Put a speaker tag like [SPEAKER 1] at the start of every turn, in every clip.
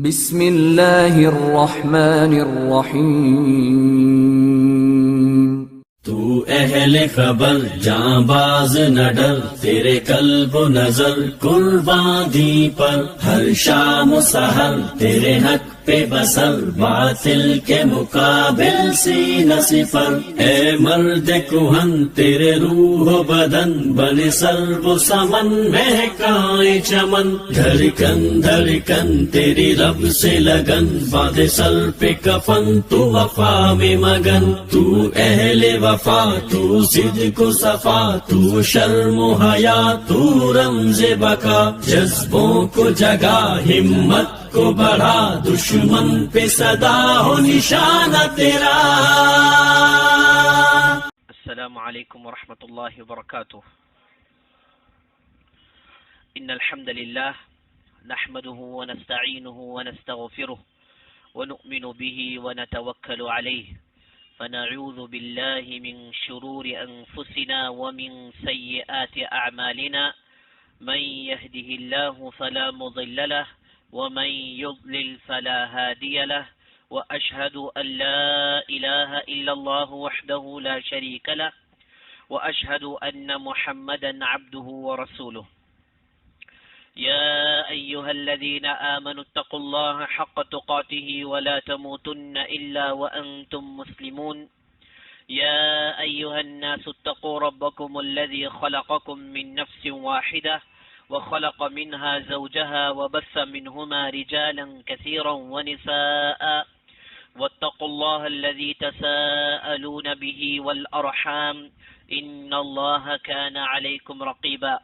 [SPEAKER 1] بسم اللہ الرحمن الرحیم۔
[SPEAKER 2] تو اہل خبر جاں باز نہ ڈر، تیرے قلب و نظر قرباں دی پر، ہر شام و سحر تیرے حق پہ بسر، باطل کے مقابل سینہ صفر۔ اے مرد کوہن تیرے روح و بدن، بنے سر و سمن مہکائے چمن، دھڑکن دھڑکن تیری رب سے لگن، باندھے سر پہ کفن تو وفا میں مگن۔ تو اہل وفا تو صدق و صفا، تو شرم و حیا تو رمز بقا، جذبوں کو جگا ہمت کو بڑھا، دشمن پہ صدا ہو نشانہ تیرا۔
[SPEAKER 3] السلام علیکم ورحمۃ اللہ وبرکاتہ۔ ان الحمد للہ نحمده ونستعینه ونستغفره ونؤمن به ونتوکل علیہ، فنعوذ باللہ من شرور انفسنا ومن سیئات اعمالنا، من يهده الله فلا مضل له ومن يضلل فلا هادي له، وأشهد أن لا إله إلا الله وحده لا شريك له، وأشهد أن محمدا عبده ورسوله۔ يا أيها الذين آمنوا اتقوا الله حق تقاته ولا تموتن إلا وأنتم مسلمون۔ يا أيها الناس اتقوا ربكم الذي خلقكم من نفس واحدة وخلق منها زوجها وبث منهما رجالا كثيرا ونساء، واتقوا الله الذي تساءلون به والأرحام إن الله كان عليكم رقيبا۔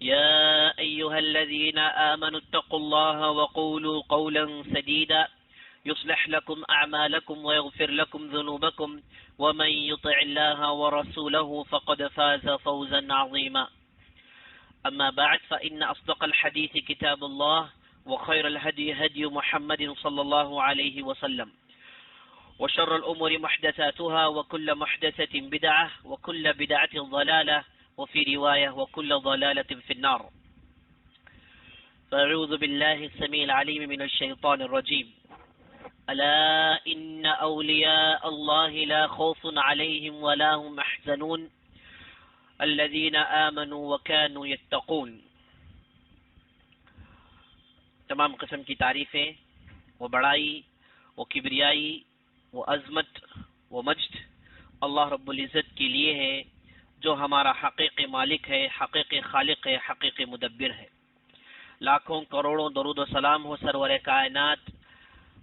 [SPEAKER 3] يا أيها الذين آمنوا اتقوا الله وقولوا قولا سديدا يصلح لكم أعمالكم ويغفر لكم ذنوبكم، ومن يطع الله ورسوله فقد فاز فوزا عظيما۔ أما بعد، فإن أصدق الحديث كتاب الله، وخير الهدي هدي محمد صلى الله عليه وسلم، وشر الأمور محدثاتها، وكل محدثة بدعة، وكل بدعة ضلالة، وفي رواية وكل ضلالة في النار۔ فأعوذ بالله السميع العليم من الشيطان الرجيم۔ ألا إن أولياء الله لا خوف عليهم ولا هم يحزنون الذين آمنوا وكانوا يتقون۔ تمام قسم کی تعریفیں، وہ بڑائی، وہ کبریائی، وہ عظمت، وہ مجد اللہ رب العزت کے لیے ہے، جو ہمارا حقیقی مالک ہے، حقیقی خالق ہے، حقیقی مدبر ہے۔ لاکھوں کروڑوں درود و سلام ہو سرور کائنات،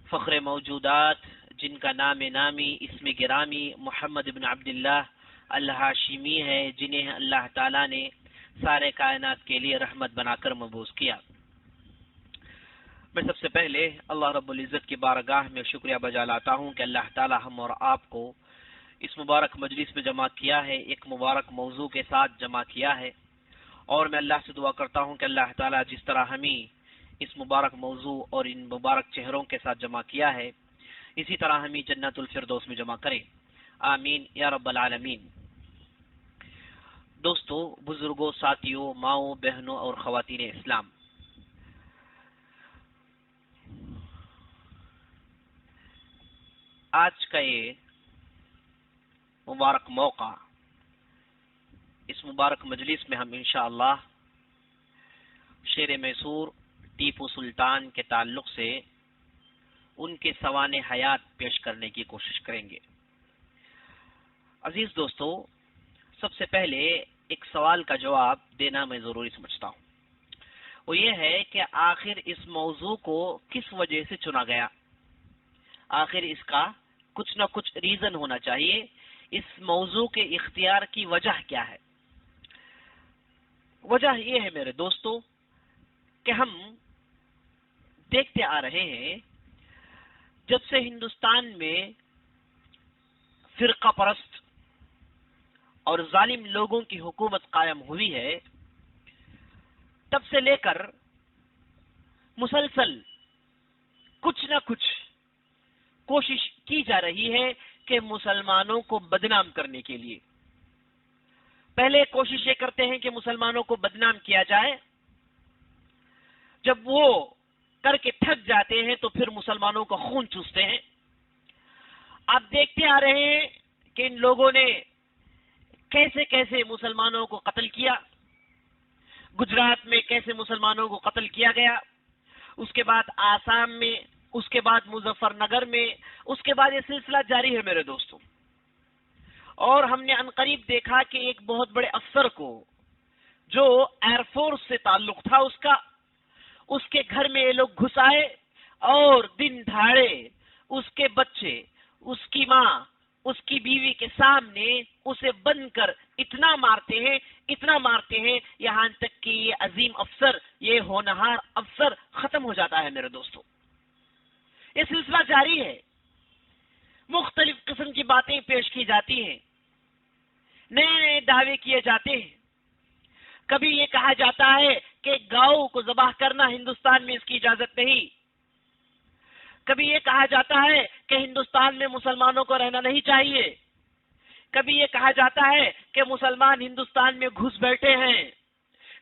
[SPEAKER 3] فخر موجودات، جن کا نام نامی اسم گرامی محمد بن عبداللہ الہاشمی ہے، جنہیں اللہ تعالیٰ نے سارے کائنات کے لیے رحمت بنا کر مبعوث کیا۔ میں سب سے پہلے اللہ رب العزت کی بارگاہ میں شکریہ بجا لاتا ہوں کہ اللہ تعالیٰ ہم اور آپ کو اس مبارک مجلس میں جمع کیا ہے، ایک مبارک موضوع کے ساتھ جمع کیا ہے، اور میں اللہ سے دعا کرتا ہوں کہ اللہ تعالیٰ جس طرح ہمیں اس مبارک موضوع اور ان مبارک چہروں کے ساتھ جمع کیا ہے، اسی طرح ہمیں جنت الفردوس میں جمع کرے، آمین یا رب العالمین۔ دوستو، بزرگوں، ساتھیوں، ماؤں، بہنوں اور خواتین اسلام، آج کا یہ مبارک موقع، اس مبارک مجلس میں ہم انشاءاللہ شیر میسور ٹیپو سلطان کے تعلق سے ان کے سوانح حیات پیش کرنے کی کوشش کریں گے۔ عزیز دوستو، سب سے پہلے ایک سوال کا جواب دینا میں ضروری سمجھتا ہوں، وہ یہ ہے کہ آخر اس موضوع کو کس وجہ سے چنا گیا؟ آخر اس کا کچھ نہ کچھ ریزن ہونا چاہیے، اس موضوع کے اختیار کی وجہ کیا ہے؟ وجہ یہ ہے میرے دوستو کہ ہم دیکھتے آ رہے ہیں جب سے ہندوستان میں فرقہ پرست اور ظالم لوگوں کی حکومت قائم ہوئی ہے، تب سے لے کر مسلسل کچھ نہ کچھ کوشش کی جا رہی ہے کہ مسلمانوں کو بدنام کرنے کے لیے پہلے کوشش یہ کرتے ہیں کہ مسلمانوں کو بدنام کیا جائے، جب وہ کر آتے ہیں تو پھر مسلمانوں کا خون چوستے ہیں. آپ دیکھتے آ رہے ہیں کہ ان لوگوں نے کیسے کیسے مسلمانوں کو قتل کیا. گجرات میں کیسے مسلمانوں کو قتل کیا گیا، اس کے بعد آسام میں، اس کے بعد مظفر نگر میں، اس کے بعد یہ سلسلہ جاری ہے میرے دوستوں. اور ہم نے عنقریب دیکھا کہ ایک بہت بڑے افسر کو جو ایئر فورس سے تعلق تھا اس کے گھر میں یہ لوگ گھس آئے اور دن دہاڑے اس کے بچے، اس کی ماں، اس کی بیوی کے سامنے اسے بند کر اتنا مارتے ہیں یہاں تک کہ یہ عظیم افسر، یہ ہونہار افسر ختم ہو جاتا ہے میرے دوستوں. یہ سلسلہ جاری ہے. مختلف قسم کی باتیں پیش کی جاتی ہیں، نئے نئے دعوے کیے جاتے ہیں. کبھی یہ کہا جاتا ہے کہ گاؤں کو ذبح کرنا ہندوستان میں اس کی اجازت نہیں. کبھی یہ کہا جاتا ہے کہ ہندوستان میں مسلمانوں کو رہنا نہیں چاہیے. کبھی یہ کہا جاتا ہے کہ مسلمان ہندوستان میں گھس بیٹھے ہیں.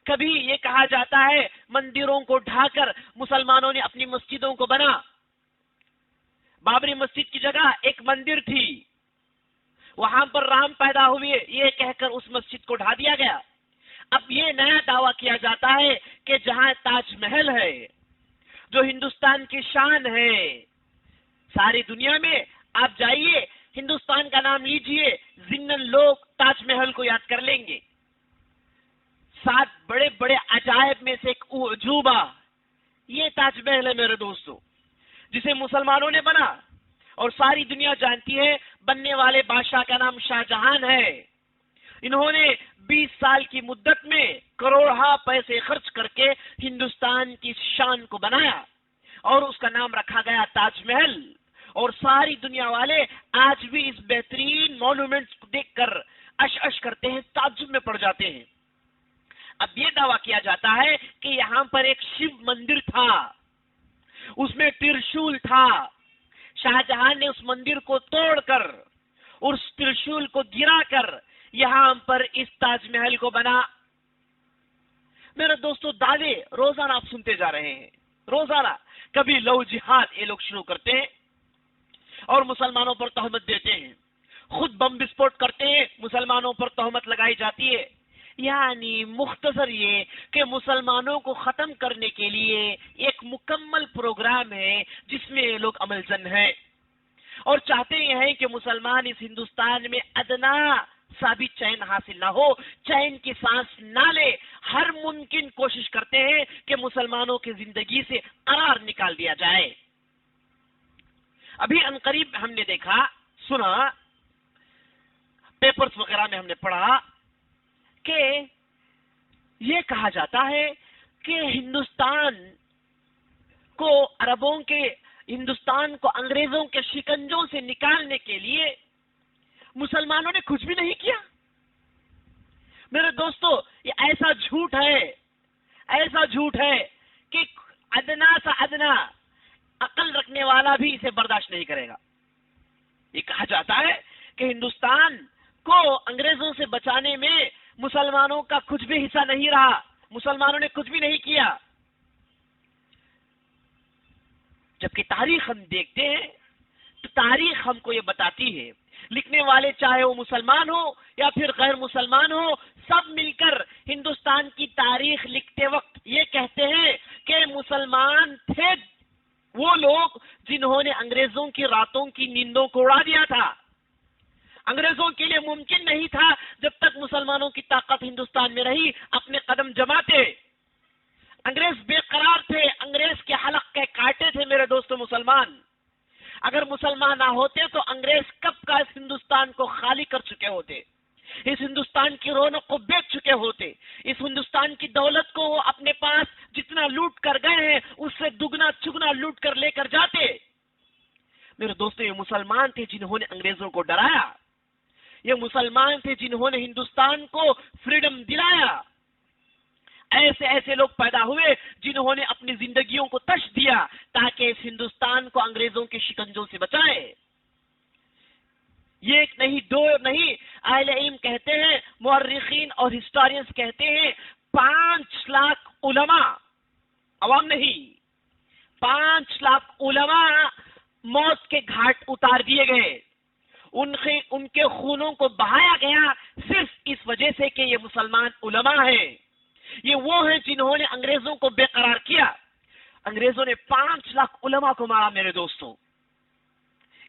[SPEAKER 3] کبھی یہ کہا جاتا ہے مندروں کو ڈھا کر مسلمانوں نے اپنی مسجدوں کو بنا. بابری مسجد کی جگہ ایک مندر تھی، وہاں پر رام پیدا ہوئے یہ کہہ کر اس مسجد کو ڈھا دیا گیا. اب یہ نیا دعویٰ کیا جاتا ہے کہ جہاں تاج محل ہے جو ہندوستان کی شان ہے، ساری دنیا میں آپ جائیے، ہندوستان کا نام لیجئے، ضمن لوگ تاج محل کو یاد کر لیں گے. 7 بڑے بڑے عجائب میں سے ایک عجوبہ یہ تاج محل ہے میرے دوستوں، جسے مسلمانوں نے بنا. اور ساری دنیا جانتی ہے بننے والے بادشاہ کا نام شاہ جہان ہے. انہوں نے 20 سال کی مدت میں کروڑہا پیسے خرچ کر کے ہندوستان کی شان کو بنایا اور اس کا نام رکھا گیا تاج محل. اور ساری دنیا والے آج بھی اس بہترین مونومنٹس کو دیکھ کر اش کرتے ہیں، تعجب میں پڑ جاتے ہیں. اب یہ دعویٰ کیا جاتا ہے کہ یہاں پر ایک شیو مندر تھا، اس میں ترشول تھا. شاہ جہان نے اس مندر کو توڑ کر اور اس ترشول کو گرا کر یہاں پر اس تاج محل کو بنا. میرے دوستو دعوے روزانہ آپ سنتے جا رہے ہیں، روزانہ. کبھی لو جہاد یہ لوگ شروع کرتے ہیں اور مسلمانوں پر تہمت دیتے ہیں، خود بم وسفوٹ کرتے ہیں، مسلمانوں پر تہمت لگائی جاتی ہے. یعنی مختصر یہ کہ مسلمانوں کو ختم کرنے کے لیے ایک مکمل پروگرام ہے جس میں یہ لوگ عمل زن ہیں اور چاہتے یہ ہیں کہ مسلمان اس ہندوستان میں ادنا سا بھی چین حاصل نہ ہو، چین کی سانس نہ لے. ہر ممکن کوشش کرتے ہیں کہ مسلمانوں کی زندگی سے قرار نکال دیا جائے. ابھی عنقریب ہم نے دیکھا، سنا، پیپرز وغیرہ میں ہم نے پڑھا کہ یہ کہا جاتا ہے کہ ہندوستان کو انگریزوں کے شکنجوں سے نکالنے کے لیے مسلمانوں نے کچھ بھی نہیں کیا. میرے دوستو یہ ایسا جھوٹ ہے کہ ادنا سا ادنا عقل رکھنے والا بھی اسے برداشت نہیں کرے گا. یہ کہا جاتا ہے کہ ہندوستان کو انگریزوں سے بچانے میں مسلمانوں کا کچھ بھی حصہ نہیں رہا، مسلمانوں نے کچھ بھی نہیں کیا. جبکہ تاریخ ہم دیکھتے ہیں تو تاریخ ہم کو یہ بتاتی ہے، لکھنے والے چاہے وہ مسلمان ہو یا پھر غیر مسلمان ہو، سب مل کر ہندوستان کی تاریخ لکھتے وقت یہ کہتے ہیں کہ مسلمان تھے وہ لوگ جنہوں نے انگریزوں کی راتوں کی نیندوں کو اڑا دیا تھا. انگریزوں کے لیے ممکن نہیں تھا جب تک مسلمانوں کی طاقت ہندوستان میں رہی اپنے قدم جماتے. انگریز بے قرار تھے، انگریز کے حلق کے کاٹے تھے میرے دوستو مسلمان. اگر مسلمان نہ ہوتے تو انگریز کب کا اس ہندوستان کو خالی کر چکے ہوتے، اس ہندوستان کی رونق کو بیچ چکے ہوتے، اس ہندوستان کی دولت کو وہ اپنے پاس جتنا لوٹ کر گئے ہیں اس سے دگنا چگنا لوٹ کر لے کر جاتے. میرے دوستو یہ مسلمان تھے جنہوں نے انگریزوں کو ڈرایا، یہ مسلمان تھے جنہوں نے ہندوستان کو فریڈم دلایا. ایسے لوگ پیدا ہوئے جنہوں نے اپنی زندگیوں کو تش دیا تاکہ اس ہندوستان کو انگریزوں کے شکنجوں سے بچائے. یہ ایک نہیں، دو نہیں، اہل علم کہتے ہیں، مورخین اور ہسٹورینز کہتے ہیں 5 لاکھ علماء، عوام نہیں، 5 لاکھ علماء موت کے گھاٹ اتار دیے گئے، ان کے خونوں کو بہایا گیا صرف اس وجہ سے کہ یہ مسلمان علماء ہیں، یہ وہ ہیں جنہوں نے انگریزوں کو بے قرار کیا۔ انگریزوں نے 5 لاکھ علماء کو مارا میرے دوستوں۔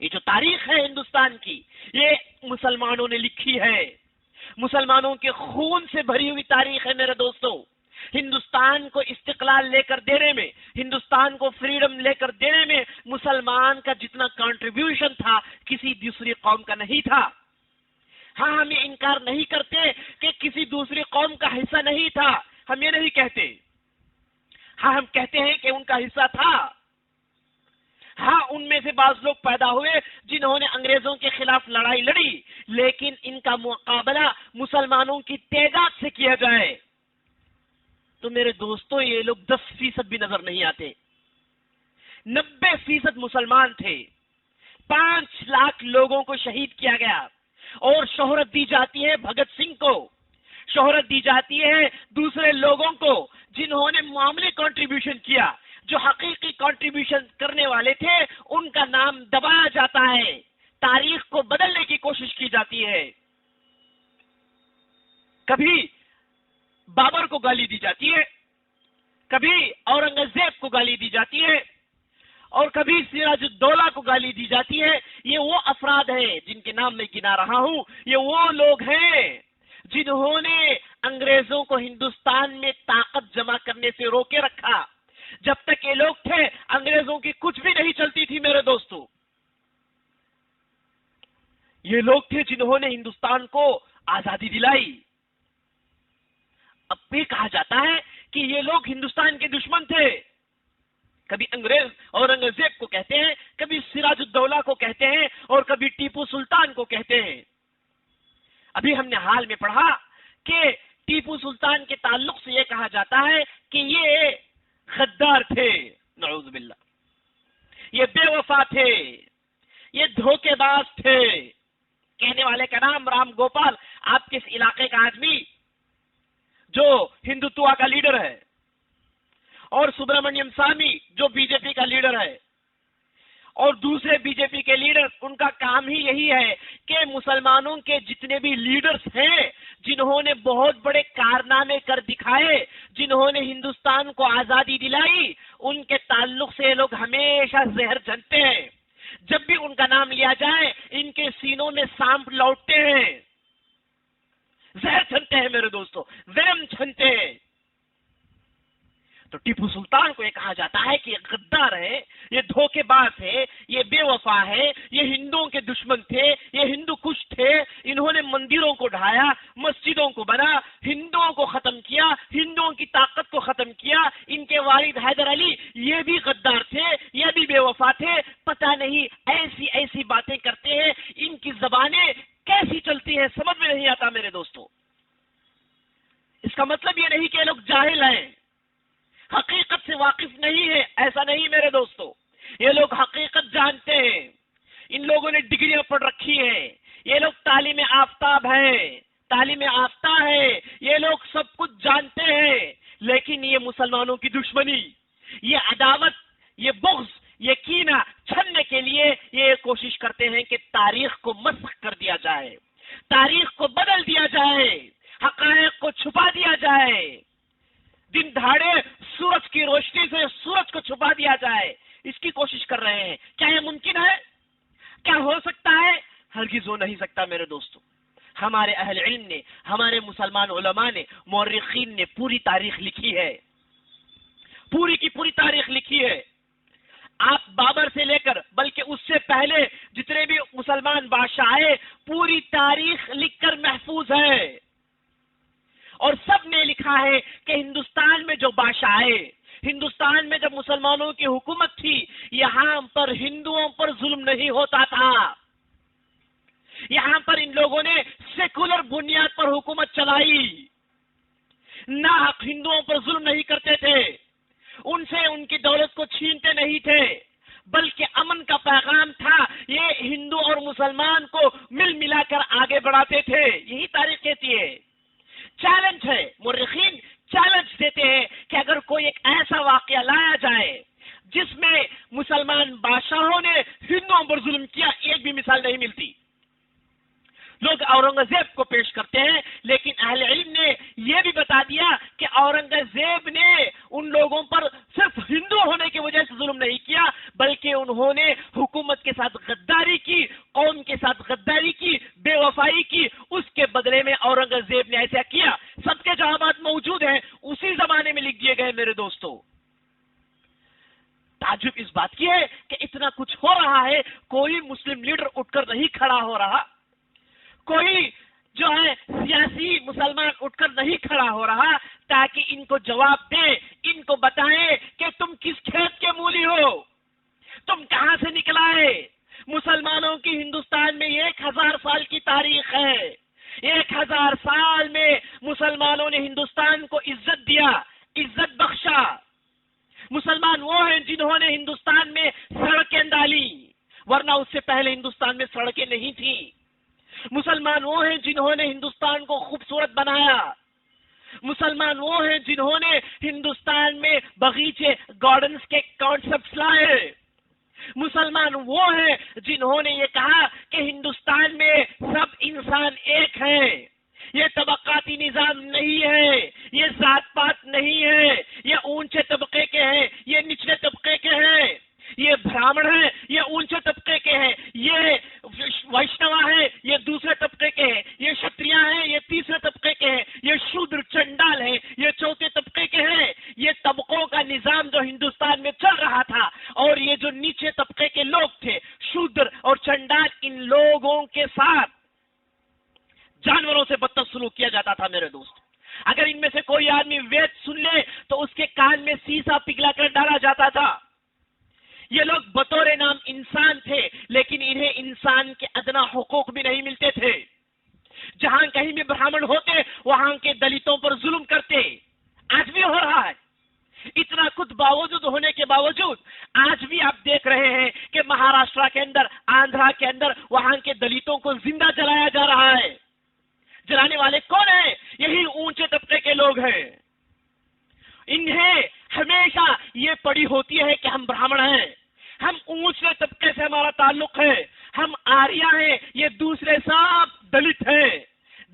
[SPEAKER 3] یہ جو تاریخ ہے ہندوستان کی، یہ مسلمانوں نے لکھی ہے، مسلمانوں کے خون سے بھری ہوئی تاریخ ہے میرے دوستوں۔ ہندوستان کو استقلال لے کر دینے میں، ہندوستان کو فریڈم لے کر دینے میں مسلمان کا جتنا کنٹریبیوشن تھا کسی دوسری قوم کا نہیں تھا۔ ہاں، ہم یہ انکار نہیں کرتے کہ کسی دوسری قوم کا حصہ نہیں تھا، ہم یہ نہیں کہتے۔ ہاں، ہم کہتے ہیں کہ ان کا حصہ تھا۔ ہاں، ان میں سے بعض لوگ پیدا ہوئے جنہوں نے انگریزوں کے خلاف لڑائی لڑی، لیکن ان کا مقابلہ مسلمانوں کی تعداد سے کیا جائے تو میرے دوستوں یہ لوگ 10% بھی نظر نہیں آتے۔ 90% مسلمان تھے، 5 لاکھ لوگوں کو شہید کیا گیا، اور شہرت دی جاتی ہے بھگت سنگھ کو، شہرت دی جاتی ہے دوسرے لوگوں کو جنہوں نے معاملے کنٹریبیوشن کیا۔ جو حقیقی کنٹریبیوشن کرنے والے تھے ان کا نام دبایا جاتا ہے، تاریخ کو بدلنے کی کوشش کی جاتی ہے۔ کبھی بابر کو گالی دی جاتی ہے، کبھی اورنگزیب کو گالی دی جاتی ہے، اور کبھی سراج الدولہ کو گالی دی جاتی ہے۔ یہ وہ افراد ہیں جن کے نام میں گنا رہا ہوں، یہ وہ لوگ ہیں جنہوں نے انگریزوں کو ہندوستان میں طاقت جمع کرنے سے روکے رکھا۔ جب تک یہ لوگ تھے انگریزوں کی کچھ بھی نہیں چلتی تھی میرے دوستوں۔ یہ لوگ تھے جنہوں نے ہندوستان کو آزادی دلائی۔ اب بھی کہا جاتا ہے کہ یہ لوگ ہندوستان کے دشمن تھے، کبھی انگریز اورنگزیب کو کہتے ہیں، کبھی سراج الدولہ کو کہتے ہیں، اور کبھی ٹیپو سلطان کو کہتے ہیں۔ ابھی ہم نے حال میں پڑھا کہ ٹیپو سلطان کے تعلق سے یہ کہا جاتا ہے کہ یہ غدار تھے، نعوذ باللہ، یہ بے وفا تھے، یہ دھوکے باز تھے۔ کہنے والے کا نام رام گوپال، آپ کے اس علاقے کا آدمی جو ہندوتوا کا لیڈر ہے، اور سبرامنیم سوامی جو بی جے پی کا لیڈر ہے، اور دوسرے بی جے پی کے لیڈر، ان کا کام ہی یہی ہے کہ مسلمانوں کے جتنے بھی لیڈرز ہیں جنہوں نے بہت بڑے کارنامے کر دکھائے، جنہوں نے ہندوستان کو آزادی دلائی، ان کے تعلق سے لوگ ہمیشہ زہر جھنتے ہیں۔ جب بھی ان کا نام لیا جائے ان کے سینوں میں سانپ لوٹتے ہیں، زہر چھنتے ہیں میرے دوستو، وہم چھنتے ہیں۔ تو ٹیپو سلطان کو یہ کہا جاتا ہے کہ یہ غدار ہے، یہ دھوکے باز ہے، یہ بے وفا ہے، یہ ہندوؤں کے دشمن تھے، یہ ہندو کش تھے، انہوں نے مندروں کو ڈھایا، مسجدوں کو بنا، ہندوؤں کو ختم کیا، ہندوؤں کی طاقت کو ختم کیا۔ ان کے والد حیدر علی یہ بھی غدار تھے، یہ بھی بے وفا تھے۔ پتہ نہیں ایسی ایسی باتیں کرتے ہیں، ان کی زبانیں کیسی چلتی ہیں سمجھ میں نہیں آتا میرے دوستو۔ اس کا مطلب یہ نہیں کہ یہ لوگ جاہل ہیں، حقیقت سے واقف نہیں ہے، ایسا نہیں میرے دوستو۔ یہ لوگ حقیقت جانتے ہیں، ان لوگوں نے ڈگریاں پڑھ رکھی ہیں، یہ لوگ تعلیم آفتاب ہیں، تعلیم یافتہ ہے، یہ لوگ سب کچھ جانتے ہیں، لیکن یہ مسلمانوں کی دشمنی، یہ عداوت، یہ بغض، یہ کینہ چھننے کے لیے یہ کوشش کرتے ہیں کہ تاریخ کو مسخ کر دیا جائے، تاریخ کو بدل دیا جائے، حقائق کو چھپا دیا جائے، دن دہاڑے سورج کی روشنی سے سورج کو چھپا دیا جائے، اس کی کوشش کر رہے ہیں۔ کیا یہ ممکن ہے؟ کیا ہو سکتا ہے؟ ہرگز ہو نہیں سکتا میرے دوستو۔ ہمارے اہل علم نے، ہمارے مسلمان علماء نے، مورخین نے پوری تاریخ لکھی ہے، پوری کی پوری تاریخ لکھی ہے۔ آپ بابر سے لے کر بلکہ اس سے پہلے جتنے بھی مسلمان بادشاہ آئے، پوری تاریخ لکھ کر محفوظ ہے، اور سب نے لکھا ہے کہ ہندوستان میں جو بادشاہ آئے، ہندوستان میں جب مسلمانوں کی حکومت تھی، یہاں پر ہندوؤں پر ظلم نہیں ہوتا تھا، یہاں پر ان لوگوں نے سیکولر بنیاد پر حکومت چلائی، ناحق ہندوؤں پر ظلم نہیں کرتے تھے، ان سے ان کی دولت کو چھینتے نہیں تھے، بلکہ امن کا پیغام تھا، یہ ہندو اور مسلمان کو مل ملا کر آگے بڑھاتے تھے۔ یہی تاریخ کہتی ہے۔ چیلنج ہے، مورخین چیلنج دیتے ہیں کہ اگر کوئی ایک ایسا واقعہ لایا جائے جس میں
[SPEAKER 4] مسلمان بادشاہوں نے ہندوؤں پر ظلم کیا ایک بھی مثال نہیں ملتی. لوگ اورنگزیب کو پیش کرتے ہیں، لیکن اہل علم نے یہ بھی بتا دیا کہ اورنگزیب نے ان لوگوں پر صرف ہندو ہونے کی وجہ سے ظلم نہیں کیا، بلکہ انہوں نے حکومت کے ساتھ غداری کی، قوم کے ساتھ غداری کی، بے وفائی کی. اس کے بدلے میں اورنگزیب نے ایسا کیا. سب کے جوابات موجود ہیں، اسی زمانے میں لکھ دیے گئے. میرے دوستو، تعجب اس بات کی ہے کہ اتنا کچھ ہو رہا ہے، کوئی مسلم لیڈر اٹھ کر نہیں کھڑا ہو رہا، کوئی جو ہے سیاسی مسلمان اٹھ کر نہیں کھڑا ہو رہا تاکہ ان کو جواب دے، ان کو بتائے کہ تم کس کھیت کے مولی ہو، تم کہاں سے نکلا ہے. مسلمانوں کی ہندوستان میں 1000 سال کی تاریخ ہے. 1000 سال میں مسلمانوں نے ہندوستان کو عزت دیا، عزت بخشا. مسلمان وہ ہیں جنہوں نے ہندوستان میں سڑکیں ڈالی، ورنہ اس سے پہلے ہندوستان میں سڑکیں نہیں تھیں. مسلمان وہ ہیں جنہوں نے ہندوستان کو خوبصورت بنایا. مسلمان وہ ہیں جنہوں نے ہندوستان میں باغیچے، گارڈنز کے کانسیپٹس لائے. مسلمان وہ ہیں جنہوں نے یہ کہا کہ ہندوستان میں سب انسان ایک ہیں. یہ طبقاتی نظام نہیں ہے، یہ ذات پات نہیں ہے، یہ اونچے طبقے کے ہیں، یہ نچلے طبقے کے ہیں، یہ برہمن ہیں، یہ اونچے طبقے کے ہیں، یہ ویشنوا ہیں، یہ دوسرے طبقے کے ہیں، یہ شتریا ہیں، یہ تیسرے طبقے کے ہیں، یہ شودر چنڈال ہیں، یہ چوتھے طبقے کے ہیں. یہ طبقوں کا نظام جو ہندوستان میں چل رہا تھا، اور یہ جو نیچے طبقے کے لوگ تھے، شودر اور چنڈال، ان لوگوں کے ساتھ جانوروں سے بدتر سلوک کیا جاتا تھا. میرے دوست، اگر ان میں سے کوئی آدمی وید سن لے تو اس کے کان میں سیسا پگھلا کر ڈالا جاتا تھا. یہ لوگ بطور نام انسان تھے، لیکن انہیں انسان کے ادنا حقوق بھی نہیں ملتے تھے. جہاں کہیں بھی برہمن ہوتے وہاں کے دلتوں پر ظلم کرتے. آج بھی ہو رہا ہے. اتنا کچھ باوجود ہونے کے باوجود آج بھی آپ دیکھ رہے ہیں کہ مہاراشٹرا کے اندر، آندھرا کے اندر وہاں کے دلتوں کو زندہ جلایا جا رہا ہے. جلانے والے کون ہیں؟ یہی اونچے طبقے کے لوگ ہیں. انہیں ہمیشہ یہ پڑی ہوتی ہے کہ ہم برہمن ہیں، ہم اونچے طبقے سے ہمارا تعلق ہے، ہم آریہ ہیں، یہ دوسرے سب دلت ہیں،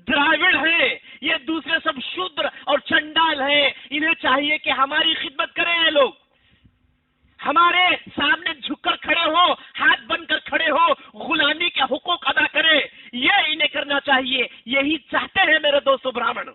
[SPEAKER 4] دراوڑ ہیں، یہ دوسرے سب شودر اور چنڈال ہیں. انہیں چاہیے کہ ہماری خدمت کریں. یہ لوگ ہمارے سامنے جھک کر کھڑے ہو، ہاتھ بن کر کھڑے ہو، غلامی کے حقوق ادا کرے. یہ انہیں کرنا چاہیے. یہی چاہتے ہیں میرے دوستو برہمن.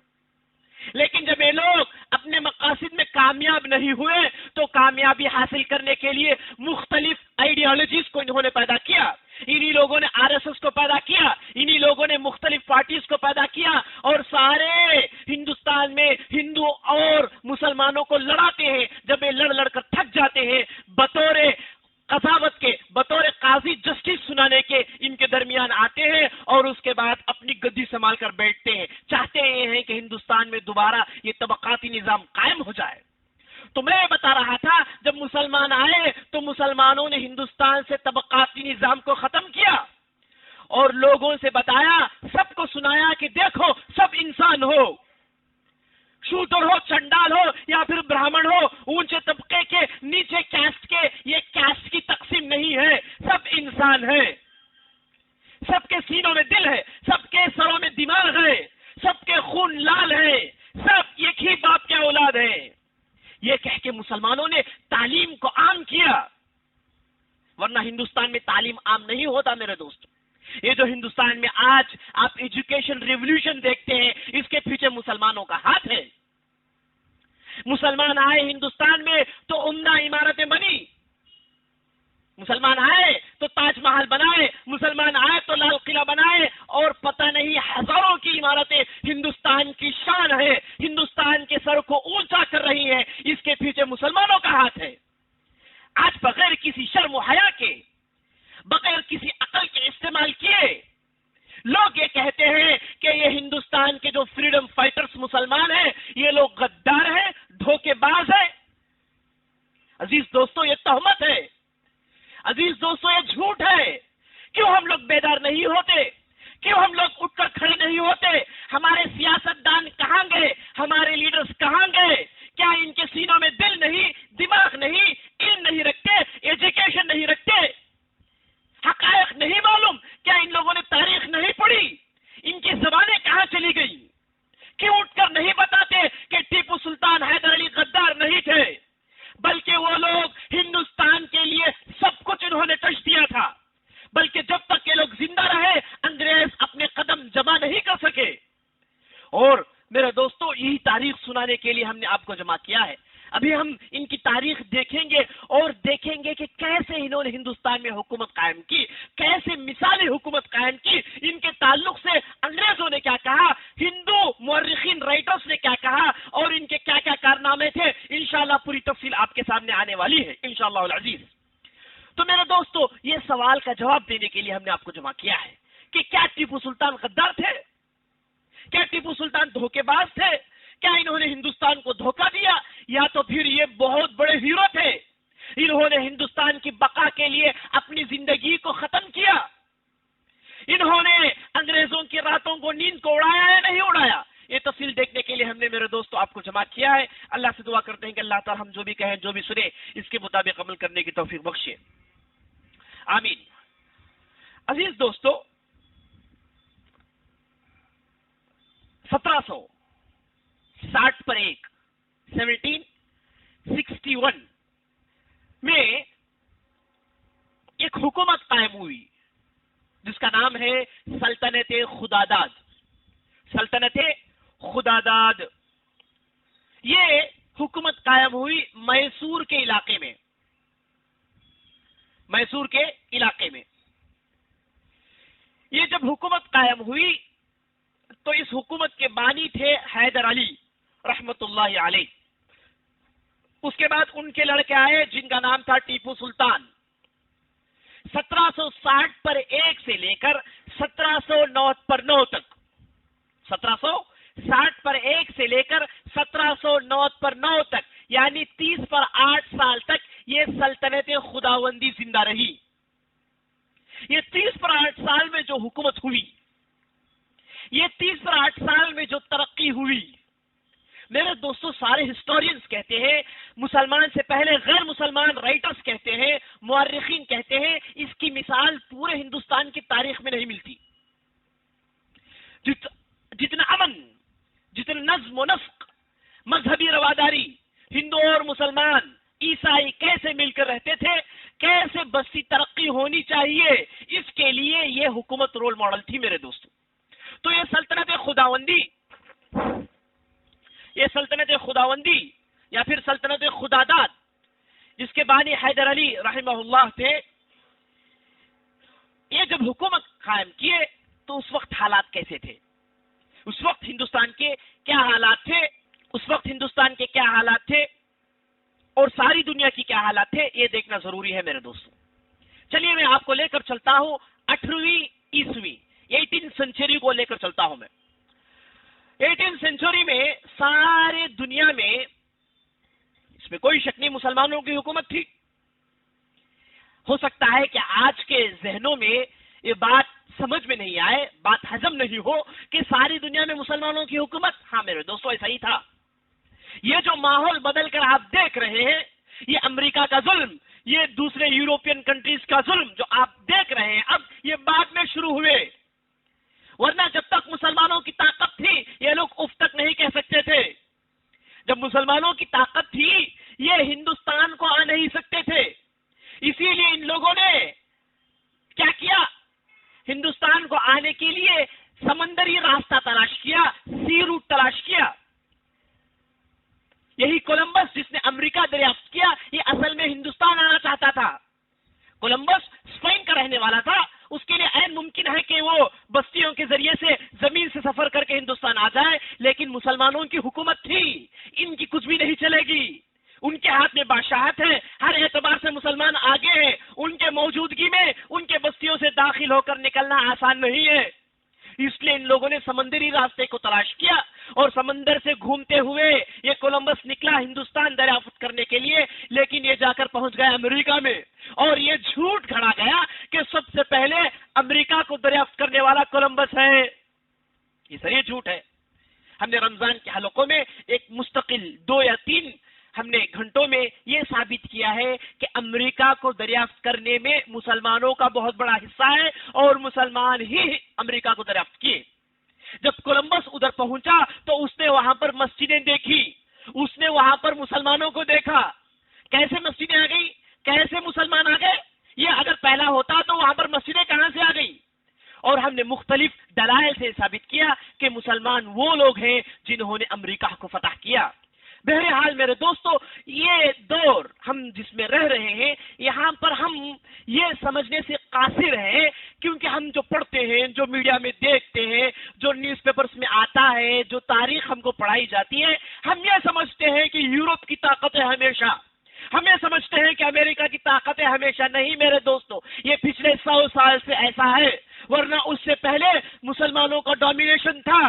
[SPEAKER 4] لیکن جب یہ لوگ اپنے مقاصد میں کامیاب نہیں ہوئے تو کامیابی حاصل کرنے کے لیے مختلف آئیڈیالوجیز کو انہوں نے پیدا کیا. انہی لوگوں نے RSS کو پیدا کیا، انہی لوگوں نے مختلف پارٹیز کو پیدا کیا، اور سارے ہندوستان میں ہندو اور مسلمانوں کو لڑاتے ہیں. جب یہ لڑ لڑ کر تھک جاتے ہیں، بطور قضاوت کے، بطور قاضی جسٹس سنانے کے ان کے درمیان آتے ہیں اور اس کے بعد اپنی گدی سنبھال کر بیٹھتے ہیں. چاہتے ہیں کہ ہندوستان میں دوبارہ یہ طبقاتی نظام قائم ہو جائے. تو میں بتا رہا تھا جب مسلمان آئے تو مسلمانوں نے ہندوستان سے طبقاتی نظام کو ختم کیا اور لوگوں سے بتایا، سب کو سنایا کہ دیکھو سب انسان ہو، شودر ہو، چنڈال ہو یا پھر برہمن ہو، اونچے طبقے کے، نیچے کاسٹ کے، یہ کاسٹ کی تقسیم نہیں ہے، سب انسان ہیں. سب کے سینوں میں دل ہے، سب کے سروں میں دماغ ہے، سب کے خون لال ہے، سب ایک ہی باپ کے اولاد ہیں. یہ کہہ کے مسلمانوں نے تعلیم کو عام کیا، ورنہ ہندوستان میں تعلیم عام نہیں ہوتا. میرے دوست، یہ جو ہندوستان میں آج آپ ایجوکیشن ریولوشن دیکھتے ہیں، اس کے پیچھے مسلمانوں کا ہاتھ ہے. مسلمان آئے ہندوستان میں تو عمدہ عمارتیں بنی، مسلمان آئے تو تاج محل بنائے، مسلمان آئے تو لال قلعہ بنائے، اور پتہ نہیں ہزاروں کی عمارتیں ہندوستان کی شان ہے، ہندوستان کے سر کو اونچا کر رہی ہیں. اس کے پیچھے مسلمانوں کا ہاتھ ہے. آج بغیر کسی شرم و حیا کے، بغیر کسی عقل کے استعمال کیے، لوگ یہ کہتے ہیں کہ یہ ہندوستان کے جو فریڈم فائٹرز مسلمان ہیں یہ لوگ غدار ہیں، دھوکے باز ہیں. عزیز دوستو، یہ تہمت ہے. عزیز دوستو، یہ جھوٹ ہے. کیوں ہم لوگ بیدار نہیں ہوتے؟ کیوں ہم لوگ اٹھ کر کھڑے نہیں ہوتے؟ ہمارے سیاستدان کہاں گئے؟ ہمارے لیڈرز کہاں گئے؟ کیا ان کے سینوں میں دل نہیں، دماغ نہیں، علم نہیں رکھتے، ایجوکیشن سنانے کے لیے ہم نے آپ کو جمع کیا ہے۔ ابھی ہم ان کی تاریخ دیکھیں گے اور دیکھیں گے کہ کیسے انہوں نے ہندوستان میں حکومت قائم کی، کیسے مثالی حکومت قائم کی، ان کے تعلق سے انگریزوں نے کیا کہا، ہندو مورخین رائٹرز نے کیا کہا، اور ان کے کیا کیا کارنامے تھے۔ انشاءاللہ پوری تفصیل آپ کے سامنے آنے والی ہے انشاءاللہ العزیز۔ تو میرے دوستو، یہ سوال کا جواب دینے کے لیے ہم نے آپ کو جمع کیا ہے کہ کیا ٹیپو سلطان غدار تھے؟ کیا ٹیپو سلطان دھوکے باز تھے؟ کیا انہوں نے ہندوستان کو دھوکہ دیا، یا تو پھر یہ بہت بڑے ہیرو تھے، انہوں نے ہندوستان کی بقا کے لیے اپنی زندگی کو ختم کیا، انہوں نے انگریزوں کی راتوں کو نیند کو اڑایا یا نہیں اڑایا؟ یہ تفصیل دیکھنے کے لیے ہم نے میرے دوستوں آپ کو جمع کیا ہے۔ اللہ سے دعا کرتے ہیں کہ اللہ تعالی ہم جو بھی کہیں، جو بھی سنے، اس کے مطابق عمل کرنے کی توفیق بخشے، آمین۔ عزیز دوستو، 1760 پر 1761 میں ایک حکومت قائم ہوئی جس کا نام ہے سلطنت خداداد۔ سلطنت خداداد یہ حکومت قائم ہوئی میسور کے علاقے میں، میسور کے علاقے میں۔ یہ جب حکومت قائم ہوئی تو اس حکومت کے بانی تھے حیدر علی رحمت اللہ علیہ۔ اس کے بعد ان کے لڑکے آئے جن کا نام تھا ٹیپو سلطان۔ 1760 پر 1 سے لے کر 1709 پر 9 تک، 1760 پر 1 سے لے کر 1709 پر 9 تک، یعنی 30 پر 8 سال تک یہ سلطنت خداوندی زندہ رہی۔ یہ 30 پر 8 سال میں جو حکومت ہوئی، یہ 30 پر 8 سال میں جو ترقی ہوئی، میرے دوستوں سارے ہسٹورینز کہتے ہیں، مسلمان سے پہلے غیر مسلمان رائٹرز کہتے ہیں، مورخین کہتے ہیں، اس کی مثال پورے ہندوستان کی تاریخ میں نہیں ملتی۔ جتنا امن، جتنا نظم و نسق، مذہبی رواداری، ہندو اور مسلمان عیسائی کیسے مل کر رہتے تھے، کیسے بستی ترقی ہونی چاہیے، اس کے لیے یہ حکومت رول ماڈل تھی میرے دوستوں۔ تو یہ سلطنت خداوندی یا پھر سلطنت خداداد، جس کے بانی حیدر علی رحمہ اللہ تھے، یہ جب حکومت قائم کیے تو اس وقت حالات کیسے تھے، اس وقت ہندوستان کے کیا حالات تھے، اور ساری دنیا کی کیا حالات تھے، یہ دیکھنا ضروری ہے میرے دوستوں۔ چلیے میں آپ کو لے کر چلتا ہوں 18ویں عیسوی، 18 سینچری کو لے کر چلتا ہوں میں۔ 18 سینچری میں سارے دنیا میں، اس میں کوئی شک نہیں، مسلمانوں کی حکومت تھی۔ ہو سکتا ہے کہ آج کے ذہنوں میں یہ بات سمجھ میں نہیں آئے، بات ہضم نہیں ہو کہ ساری دنیا میں مسلمانوں کی حکومت۔ ہاں میرے دوستوں ایسا ہی تھا۔ یہ جو ماحول بدل کر آپ دیکھ رہے ہیں، یہ امریکہ کا ظلم، یہ دوسرے یورپین کنٹریز کا ظلم جو آپ دیکھ رہے ہیں، اب یہ بعد میں شروع ہوئے، ورنہ جب تک مسلمانوں کی طاقت تھی یہ لوگ اف تک نہیں کہہ سکتے تھے۔ جب مسلمانوں کی طاقت تھی یہ ہندوستان کو آ نہیں سکتے تھے، اسی لیے ان لوگوں نے کیا کیا، ہندوستان کو آنے کے لیے سمندری راستہ تلاش کیا، سی روٹ تلاش کیا۔ یہی کولمبس جس نے امریکہ دریافت کیا، یہ اصل میں ہندوستان آنا چاہتا تھا۔ کولمبس اسپین کا رہنے والا تھا، اس کے لیے عین ممکن ہے کہ وہ بستیوں کے ذریعے سے زمین سے سفر کر کے ہندوستان آ جائے، لیکن مسلمانوں کی حکومت تھی، ان کی کچھ بھی نہیں چلے گی، ان کے ہاتھ میں بادشاہت ہے، ہر اعتبار سے مسلمان آگے ہیں، ان کے موجودگی میں ان کے بستیوں سے داخل ہو کر نکلنا آسان نہیں ہے۔ اس لیے ان لوگوں نے سمندری راستے کو تلاش کیا اور سمندر سے گھومتے ہوئے یہ کولمبس نکلا ہندوستان دریافت کرنے کے لیے، لیکن یہ جا کر پہنچ گیا امریکہ میں، اور یہ جھوٹ گھڑا گیا کہ سب سے پہلے امریکہ کو دریافت کرنے والا کولمبس ہے۔ یہ سر یہ جھوٹ ہے۔ ہم نے رمضان کے حلقوں میں ایک مستقل 2 یا 3 ہم نے گھنٹوں میں یہ ثابت کیا ہے کہ امریکہ کو دریافت کرنے میں مسلمانوں کا بہت بڑا حصہ ہے، اور مسلمان ہی امریکہ کو دریافت کیے۔ جب کولمبس ادھر پہنچا تو اس نے وہاں پر مسجدیں دیکھی، اس نے وہاں پر مسلمانوں کو دیکھا۔ کیسے مسجدیں آ گئی، کیسے مسلمان آ گئے؟ یہ اگر پہلا ہوتا تو وہاں پر مسجدیں کہاں سے آ گئی؟ اور ہم نے مختلف دلائل سے ثابت کیا کہ کے مسلمان وہ لوگ ہیں جنہوں نے امریکہ کو فتح کیا۔ بہرحال میرے دوستو، یہ دور ہم جس میں رہ رہے ہیں، یہاں پر ہم یہ سمجھنے سے قاصر ہیں، کیونکہ ہم جو پڑھتے ہیں، جو میڈیا میں دیکھتے ہیں، جو نیوز پیپرز میں آتا ہے، جو تاریخ ہم کو پڑھائی جاتی ہے، ہم یہ سمجھتے ہیں کہ یورپ کی طاقت ہے ہمیشہ، ہم یہ سمجھتے ہیں کہ امریکہ کی طاقت ہے ہمیشہ۔ نہیں میرے دوستو، یہ پچھلے 100 سال سے ایسا ہے، ورنہ اس سے پہلے مسلمانوں کا ڈومینیشن تھا،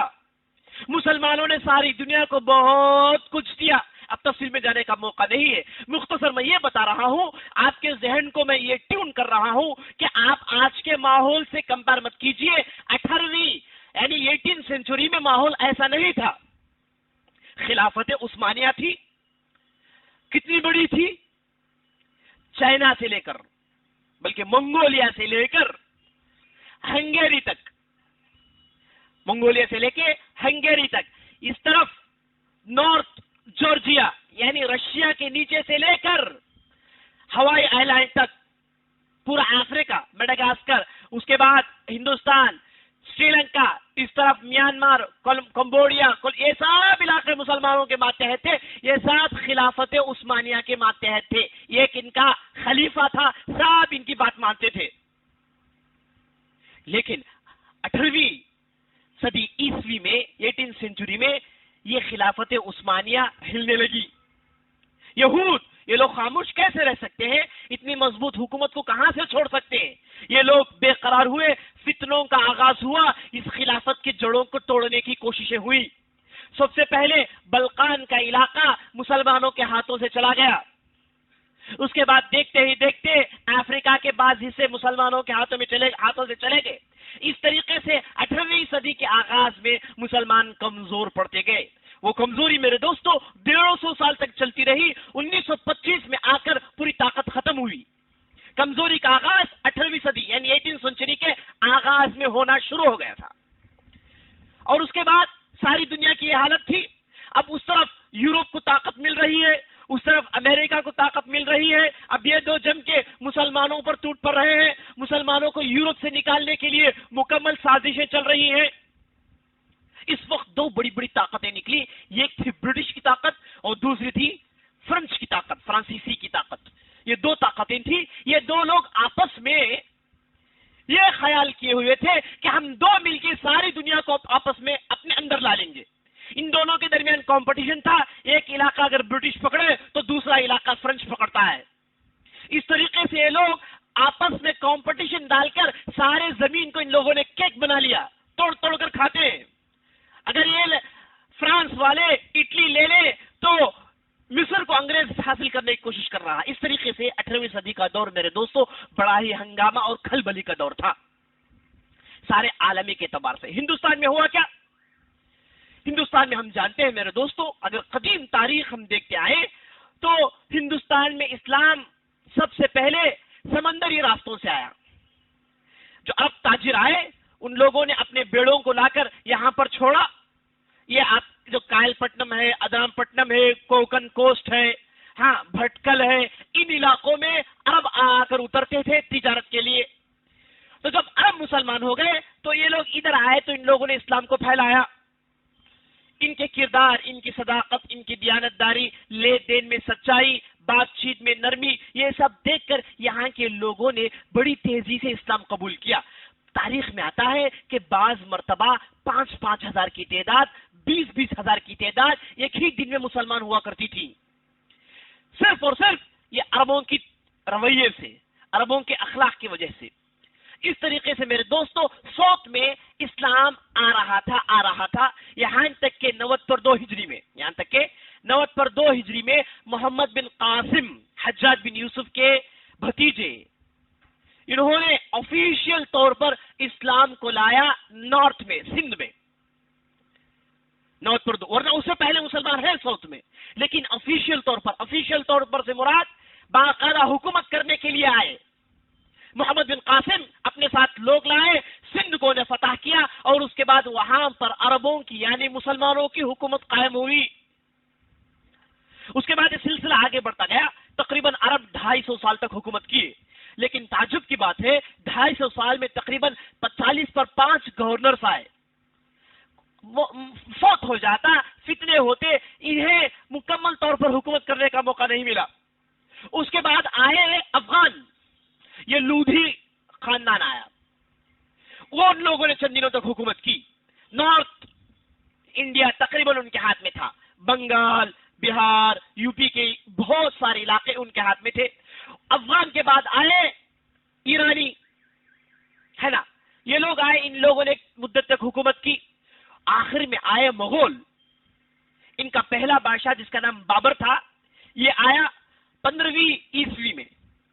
[SPEAKER 4] مسلمانوں نے ساری دنیا کو بہت کچھ دیا۔ اب تفصیل میں جانے کا موقع نہیں ہے، مختصر میں یہ بتا رہا ہوں، آپ کے ذہن کو میں یہ ٹیون کر رہا ہوں کہ آپ آج کے ماحول سے کمپیئر مت کیجئے۔ 18ویں یعنی 18 سینچری میں ماحول ایسا نہیں تھا۔ خلافت عثمانیہ تھی، کتنی بڑی تھی؟ چائنا سے لے کر، بلکہ منگولیا سے لے کر ہنگیری تک، منگولیا سے لے کے ہنگیری تک، اس طرف نارتھ جارجیا یعنی رشیا کے نیچے سے لے کر ہوائی آئی لینڈ تک، پورا افریقہ، میڈاگاسکر، اس کے بعد ہندوستان، سری لنکا، اس طرف میانمار، کمبوڈیا، یہ سب علاقے مسلمانوں کے ماتحت تھے، یہ سب خلافت عثمانیہ کے ماتحت تھے، ایک ان کا خلیفہ تھا، سب ان کی بات مانتے تھے۔ لیکن 18ویں صدی عیسوی میں، 18 سینچری میں، یہ خلافت عثمانیہ ہلنے لگی۔ یہود، یہ لوگ خاموش کیسے رہ سکتے ہیں؟ اتنی مضبوط حکومت کو کہاں سے چھوڑ سکتے ہیں؟ یہ لوگ بے قرار ہوئے، فتنوں کا آغاز ہوا، اس خلافت کی جڑوں کو توڑنے کی کوششیں ہوئی۔ سب سے پہلے بلقان کا علاقہ مسلمانوں کے ہاتھوں سے چلا گیا، اس کے بعد دیکھتے ہی دیکھتے افریقہ کے بعض حصے مسلمانوں کے ہاتھوں سے چلے گئے۔ اس طریقے سے 18ویں صدی کے آغاز میں مسلمان کمزور پڑتے گئے۔ وہ کمزوری میرے دوستو 150 سال تک چلتی رہی، 1925 میں آ کر پوری طاقت ختم ہوئی۔ کمزوری کا آغاز 18ویں صدی یعنی 18 سینچری کے آغاز میں ہونا شروع ہو گیا تھا، اور اس کے بعد ساری دنیا کی یہ حالت تھی۔ اب اس طرف یورپ کو طاقت مل رہی ہے، اس طرف امریکہ کو طاقت مل رہی ہے، اب یہ دو جم کے مسلمانوں پر ٹوٹ پڑ رہے ہیں، مسلمانوں کو یورپ سے نکالنے کے لیے مکمل سازشیں چل رہی ہیں۔ اس وقت دو بڑی بڑی طاقتیں نکلی، ایک تھی برٹش کی طاقت اور دوسری تھی فرنچ کی طاقت، فرانسیسی کی طاقت۔ یہ دو طاقتیں تھی، یہ دو لوگ آپس میں یہ خیال کیے ہوئے تھے کہ ہم دو مل کے ساری دنیا کو آپس میں اپنے اندر لا لیں گے۔ ان دونوں کے درمیان کمپٹیشن تھا، ایک علاقہ اگر برٹش پکڑے تو دوسرا علاقہ فرنچ پکڑتا ہے۔ اس طریقے سے یہ لوگ آپس میں کمپٹیشن ڈال کر سارے زمین کو ان لوگوں نے کیک بنا لیا، توڑ توڑ کر کھاتے ہیں۔ اگر یہ فرانس والے اٹلی لے لے تو مصر کو انگریز حاصل کرنے کی کوشش کر رہا۔ اس طریقے سے 18ویں صدی کا دور میرے دوستو بڑا ہی ہنگامہ اور کھلبلی کا دور تھا سارے عالمی کے اعتبار سے۔ ہندوستان میں ہوا کیا؟ ہندوستان میں ہم جانتے ہیں میرے دوستو، اگر قدیم تاریخ ہم دیکھتے آئے تو ہندوستان میں اسلام سب سے پہلے سمندری راستوں سے آیا۔ جو عرب تاجر آئے ان لوگوں نے اپنے بیڑوں کو لا کر یہاں پر چھوڑا۔ یہ آپ جو کائل پٹنم ہے، ادرام پٹنم ہے، کوکن کوسٹ ہے، ہاں بھٹکل ہے، ان علاقوں میں عرب آ کر اترتے تھے تجارت کے لیے۔ تو جب عرب مسلمان ہو گئے تو یہ لوگ ادھر آئے تو ان لوگوں نے اسلام کو پھیلایا۔ ان کے کردار، ان کی صداقت، ان کی دیانتداری، لین دین میں سچائی، بات چیت میں نرمی، یہ سب دیکھ کر یہاں کے لوگوں نے بڑی تیزی سے اسلام قبول کیا۔ تاریخ میں آتا ہے کہ بعض مرتبہ 5-5 ہزار کی تعداد، 20-20 ہزار کی تعداد ایک ہی دن میں مسلمان ہوا کرتی تھی، صرف اور صرف یہ عربوں کی رویے سے، عربوں کے اخلاق کی وجہ سے۔ اس طریقے سے میرے دوستو سوت میں اسلام آ رہا تھا یہاں تک کہ 92 ہجری میں، یہاں تک کہ 92 ہجری میں محمد بن قاسم حجاج بن یوسف کے بھتیجے، انہوں نے آفیشیل طور پر اسلام کو لایا نارتھ میں، سندھ میں، نارتھ پر، ورنہ اس سے پہلے مسلمان ہے ساؤتھ میں، لیکن آفیشیل طور پر سے مراد باقاعدہ حکومت کرنے کے لیے آئے۔ محمد بن قاسم اپنے ساتھ لوگ لائے، سندھ کو نے فتح کیا اور اس کے بعد وہاں پر عربوں کی یعنی مسلمانوں کی حکومت قائم ہوئی۔ اس کے بعد یہ سلسلہ آگے بڑھتا گیا، تقریباً عرب 250 سال تک حکومت کی، لیکن تعجب کی بات ہے 250 سال میں تقریباً 40 پر 5 گورنرز آئے۔ فوت ہو جاتا، فتنے ہوتے، انہیں مکمل طور پر حکومت کرنے کا موقع نہیں ملا۔ اس کے بعد آئے افغان، یہ لودھی خاندان آیا، وہ ان لوگوں نے چند دنوں تک حکومت کی۔ نارتھ انڈیا تقریباً ان کے ہاتھ میں تھا، بنگال، بہار، یو پی کے بہت سارے علاقے ان کے ہاتھ میں تھے۔ افغان کے بعد آئے ایرانی، ہے نا، یہ لوگ آئے، ان لوگوں نے ایک مدت تک حکومت کی۔ آخر میں آئے مغول، ان کا پہلا بادشاہ جس کا نام بابر تھا، یہ آیا 15ویں عیسوی میں،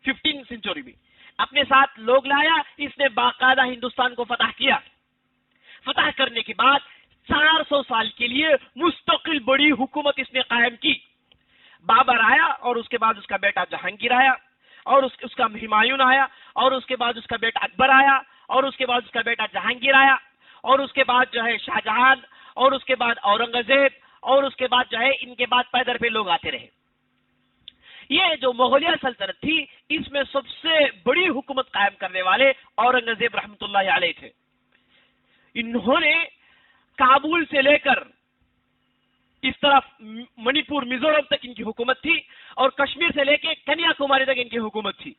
[SPEAKER 4] 15 سینچری میں، اپنے ساتھ لوگ لایا، اس نے باقاعدہ ہندوستان کو فتح کیا۔ فتح کرنے کے بعد 400 سال کے لیے مستقل بڑی حکومت اس نے قائم کی۔ بابر آیا اور اس کے بعد اس کا بیٹا جہانگیر آیا، اور اس کا ہمایوں آیا، اور اس کے بعد اس کا بیٹا اکبر آیا، اور اس کے بعد اس کا بیٹا جہانگیر آیا، اور اس کے بعد جو ہے شاہجہاں، اور اس کے بعد اورنگزیب، اور اس کے بعد جو ہے ان کے بعد پیدر پہ لوگ آتے رہے۔ یہ جو مغلیہ سلطنت تھی، اس میں سب سے بڑی حکومت قائم کرنے والے اورنگزیب رحمۃ اللہ علیہ تھے۔ انہوں نے کابل سے لے کر اس طرف منی پور، میزورم تک ان کی حکومت تھی، اور کشمیر سے لے کے کنیا کماری تک ان کی حکومت تھی۔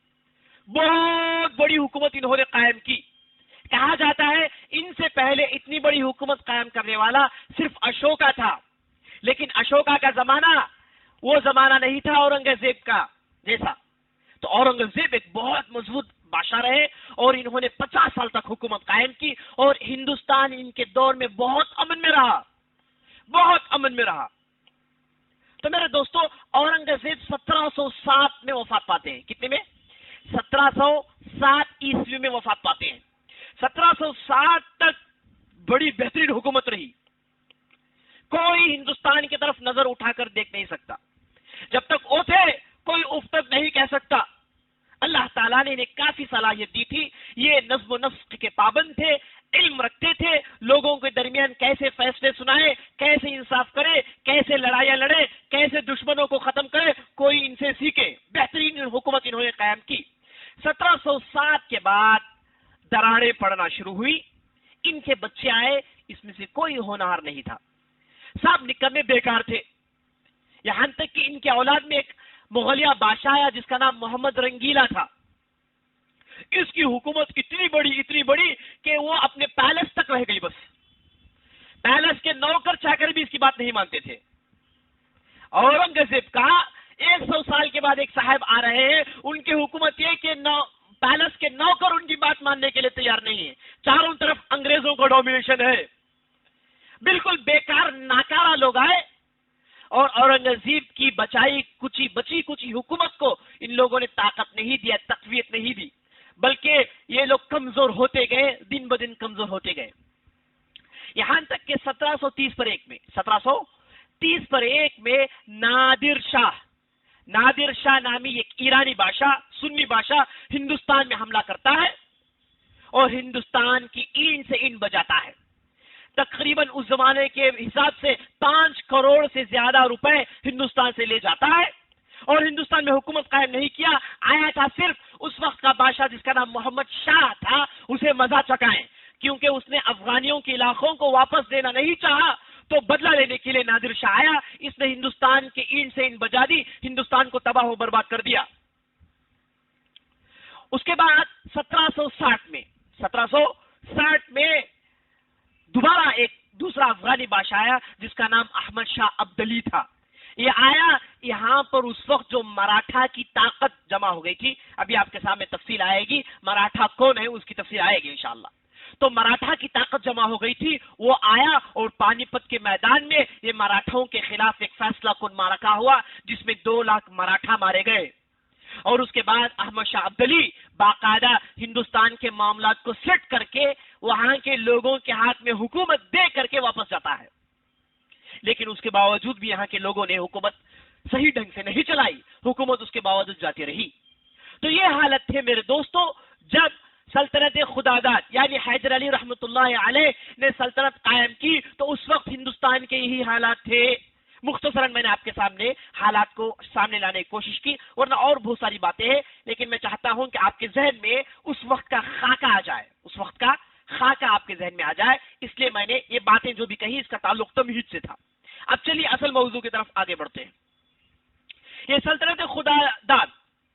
[SPEAKER 4] بہت بڑی حکومت انہوں نے قائم کی۔ کہا جاتا ہے ان سے پہلے اتنی بڑی حکومت قائم کرنے والا صرف اشوکا تھا، لیکن اشوکا کا زمانہ وہ زمانہ نہیں تھا اورنگزیب کا جیسا۔ تو اورنگزیب ایک بہت مضبوط بادشاہ رہے، اور انہوں نے 50 سال تک حکومت قائم کی، اور ہندوستان ان کے دور میں بہت امن میں رہا، بہت امن میں رہا۔ تو میرے دوستو، اورنگزیب 1707 میں وفات پاتے ہیں۔ کتنے میں؟ 1707 عیسوی میں وفات پاتے ہیں۔ 1707 تک بڑی بہترین حکومت رہی، کوئی ہندوستان کی طرف نظر اٹھا کر دیکھ نہیں سکتا۔ جب تک وہ تھے کوئی اف تک نہیں کہہ سکتا۔ اللہ تعالیٰ نے انہیں کافی صلاحیت دی تھی، یہ نظم و نسق کے پابند تھے، علم رکھتے تھے، لوگوں کے درمیان کیسے فیصلے سنائے، کیسے انصاف کرے، کیسے لڑائیاں لڑے، کیسے دشمنوں کو ختم کرے، کوئی ان سے سیکھے۔ بہترین حکومت انہوں نے قائم کی۔ 1707 کے بعد دراڑیں پڑنا شروع ہوئی، ان کے بچے آئے، اس میں سے کوئی ہونہار نہیں تھا، سب نکمے بیکار تھے۔ یہاں تک کہ ان کے اولاد میں ایک مغلیہ بادشاہ آیا جس کا نام محمد رنگیلا تھا۔ اس کی حکومت اتنی بڑی کہ وہ اپنے پیلس تک رہ گئی، بس پیلس کے نوکر چاکر بھی اس کی بات نہیں مانتے تھے۔ اورنگزیب کا 100 سال کے بعد ایک صاحب آ رہے ہیں، ان کی حکومت یہ کہ پیلس کے نوکر ان کی بات ماننے کے لیے تیار نہیں ہے، چاروں طرف انگریزوں کا ڈومینیشن ہے، بالکل بیکار ناکارہ لوگ آئے، اور اورنگزیب کی بچی کچی حکومت کو ان لوگوں نے طاقت نہیں دیا، تقویت نہیں دی، بلکہ یہ لوگ کمزور ہوتے گئے، دن بدن کمزور ہوتے گئے، یہاں تک کہ 1730 پر ایک میں نادر شاہ نامی ایک ایرانی بادشاہ، سنی بادشاہ ہندوستان میں حملہ کرتا ہے اور ہندوستان کی اینٹ سے اینٹ بجاتا ہے۔ تقریباً اس زمانے کے حساب سے 5 کروڑ سے زیادہ روپے ہندوستان سے لے جاتا ہے، اور ہندوستان میں حکومت قائم نہیں کیا، آیا تھا صرف اس وقت کا بادشاہ جس کا نام محمد شاہ تھا، اسے مزہ چکھائیں، کیونکہ اس نے افغانیوں کے علاقوں کو واپس دینا نہیں چاہا، تو بدلہ لینے کے لیے نادر شاہ آیا، اس نے ہندوستان کے اینٹ سے اینٹ بجا دی، ہندوستان کو تباہ و برباد کر دیا۔ اس کے بعد 1760 میں دوبارہ ایک دوسرا افغانی بادشاہ آیا جس کا نام احمد شاہ عبدلی تھا۔ یہ آیا، یہاں پر اس وقت جو مراٹھا کی طاقت جمع ہو گئی تھی، ابھی آپ کے سامنے تفصیل آئے گی، مراٹھا کون ہے اس کی تفصیل آئے گی انشاءاللہ۔ تو مراٹھا کی طاقت جمع ہو گئی تھی، وہ آیا اور پانی پت کے میدان میں یہ مراٹھوں کے خلاف ایک فیصلہ کن معرکہ ہوا جس میں 2 لاکھ مراٹھا مارے گئے، اور اس کے بعد احمد شاہ عبدلی باقاعدہ ہندوستان کے معاملات کو سیٹ کر کے وہاں کے لوگوں کے ہاتھ میں حکومت دے کر کے واپس جاتا ہے، لیکن اس کے باوجود بھی یہاں کے لوگوں نے حکومت صحیح ڈھنگ سے نہیں چلائی، حکومت اس کے باوجود جاتی رہی۔ تو یہ حالت تھے میرے دوستو جب سلطنت خداداد یعنی حیدر علی رحمۃ اللہ علیہ نے سلطنت قائم کی، تو اس وقت ہندوستان کے یہی حالات تھے۔ مختصراً میں نے آپ کے سامنے حالات کو سامنے لانے کی کوشش کی، ورنہ اور بہت ساری باتیں ہیں، لیکن میں چاہتا ہوں کہ آپ کے ذہن میں اس وقت کا خاکہ آ جائے، اس وقت کا خاکہ آپ کے ذہن میں آ جائے، اس لیے میں نے یہ باتیں جو بھی کہی اس کا تعلق تمہید سے تھا. اب چلیے اصل موضوع کی طرف آگے بڑھتے ہیں. یہ سلطنت خدا داد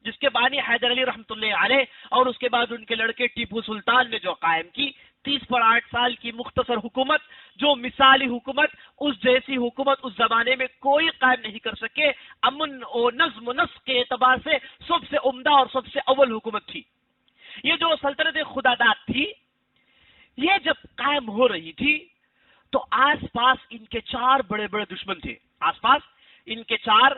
[SPEAKER 4] جس کے بانی حیدر علی رحمۃ اللہ علیہ اور اس کے بعد ان کے لڑکے ٹیپو سلطان نے جو قائم کی، 30 پر 8 سال کی مختصر حکومت، جو مثالی حکومت، اس جیسی حکومت اس زمانے میں کوئی قائم نہیں کر سکے. امن و نظم و نسق کے اعتبار سے سب سے عمدہ اور سب سے اول حکومت تھی. یہ جو سلطنت خدا داد تھی، یہ جب قائم ہو رہی تھی تو آس پاس ان کے 4 بڑے بڑے دشمن تھے. آس پاس ان کے 4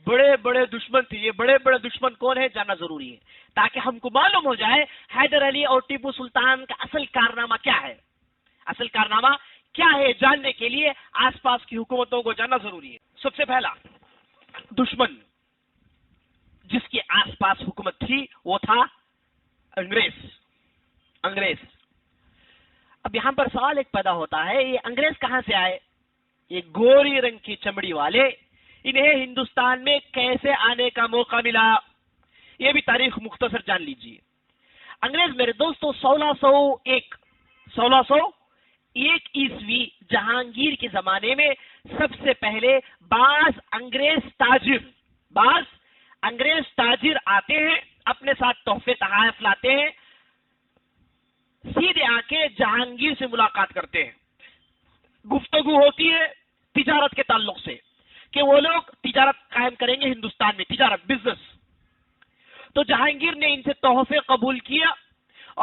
[SPEAKER 4] بڑے بڑے دشمن تھے. یہ بڑے بڑے دشمن کون ہیں جاننا ضروری ہے تاکہ ہم کو معلوم ہو جائے حیدر علی اور ٹیپو سلطان کا اصل کارنامہ کیا ہے. اصل کارنامہ کیا ہے جاننے کے لیے آس پاس کی حکومتوں کو جاننا ضروری ہے. سب سے پہلا دشمن جس کی آس پاس حکومت تھی وہ تھا انگریز. اب یہاں پر سوال ایک پیدا ہوتا ہے، یہ انگریز کہاں سے آئے؟ یہ گوری رنگ کی چمڑی والے، انہیں ہندوستان میں کیسے آنے کا موقع ملا؟ یہ بھی تاریخ مختصر جان لیجیے. انگریز میرے دوستوں 1601 عیسوی جہانگیر کے زمانے میں سب سے پہلے بعض انگریز تاجر آتے ہیں، اپنے ساتھ تحفے تحائف لاتے ہیں، سیدھے آ کے جہانگیر سے ملاقات کرتے ہیں. گفتگو ہوتی ہے تجارت کے تعلق سے کہ وہ لوگ تجارت قائم کریں گے ہندوستان میں، تجارت بزنس. تو جہانگیر نے ان سے تحفے قبول کیا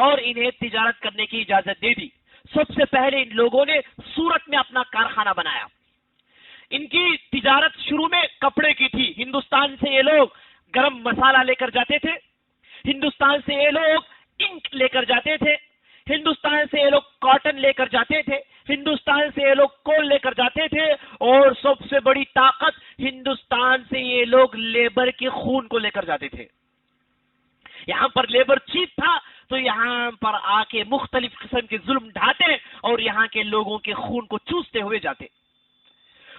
[SPEAKER 4] اور انہیں تجارت کرنے کی اجازت دے دی. سب سے پہلے ان لوگوں نے سورت میں اپنا کارخانہ بنایا. ان کی تجارت شروع میں کپڑے کی تھی. ہندوستان سے یہ لوگ گرم مسالہ لے کر جاتے تھے، ہندوستان سے یہ لوگ انک لے کر جاتے تھے، ہندوستان سے یہ لوگ کاٹن لے کر جاتے تھے، ہندوستان سے یہ لوگ کول لے کر جاتے تھے، اور سب سے بڑی طاقت ہندوستان سے یہ لوگ لیبر کے خون کو لے کر جاتے تھے. یہاں پر لیبر چیپ تھا تو یہاں پر آ کے مختلف قسم کے ظلم ڈھاتے اور یہاں کے لوگوں کے خون کو چوستے ہوئے جاتے.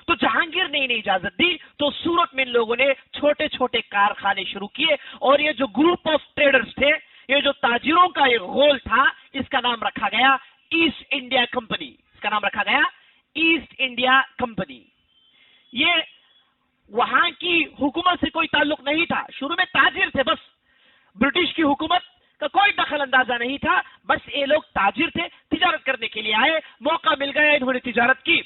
[SPEAKER 4] تو جہانگیر نے انہیں اجازت دی تو سورت میں ان لوگوں نے چھوٹے چھوٹے کارخانے شروع کیے، اور یہ جو گروپ آف ٹریڈرز تھے، یہ جو تاجروں کا ایک غول تھا، اس کا نام رکھا گیا ایسٹ انڈیا کمپنی. اس کا نام رکھا گیا ایسٹ انڈیا کمپنی. یہ وہاں کی حکومت سے کوئی تعلق نہیں تھا، شروع میں تاجر تھے، بس برٹش کی حکومت کا کوئی دخل اندازہ نہیں تھا، بس یہ لوگ تاجر تھے، تجارت کرنے کے لیے آئے، موقع مل گیا انہوں نے تجارت کی.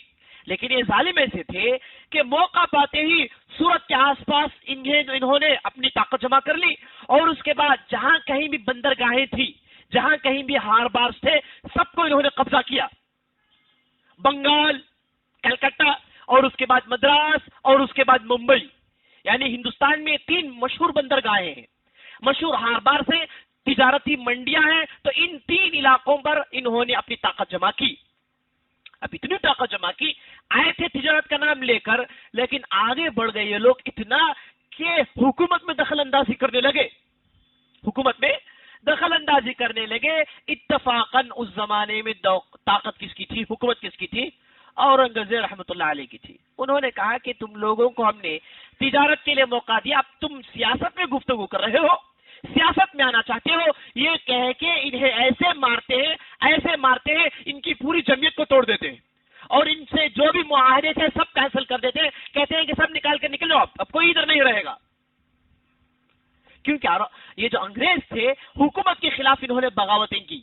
[SPEAKER 4] لیکن یہ ظالم ایسے تھے کہ موقع پاتے ہی سورت کے آس پاس انہوں نے اپنی طاقت جمع کر لی، اور اس کے بعد جہاں کہیں بھی بندرگاہیں تھی، جہاں کہیں بھی ہاربارز تھے، سب کو انہوں نے قبضہ کیا. بنگال، کلکتہ، اور اس کے بعد مدراس، اور اس کے بعد ممبئی. یعنی ہندوستان میں 3 مشہور بندرگاہیں ہیں، مشہور ہاربار سے، تجارتی منڈیاں ہیں. تو ان 3 علاقوں پر انہوں نے اپنی طاقت جمع کی. اب اتنی طاقت جمع کی، آئے تھے تجارت کا نام لے کر، لیکن آگے بڑھ گئے یہ لوگ اتنا کہ حکومت میں دخل اندازی کرنے لگے. اتفاقاً اس زمانے میں طاقت کس کی تھی، حکومت کس کی تھی؟ اورنگزیب رحمۃ اللہ علیہ کی تھی. انہوں نے کہا کہ تم لوگوں کو ہم نے تجارت کے لیے موقع دیا، اب تم سیاست میں گفتگو کر رہے ہو، سیاست میں آنا چاہتے ہو، یہ کہہ کے انہیں ایسے مارتے ہیں ان کی پوری جمعیت کو توڑ دیتے ہیں، اور ان سے جو بھی معاہدے تھے سب کینسل کر دیتے ہیں. کہتے ہیں کہ سب نکال کے نکل جاؤ، اب کوئی ادھر نہیں رہے گا. کیونکہ یہ جو انگریز تھے حکومت کے خلاف انہوں نے بغاوتیں کی،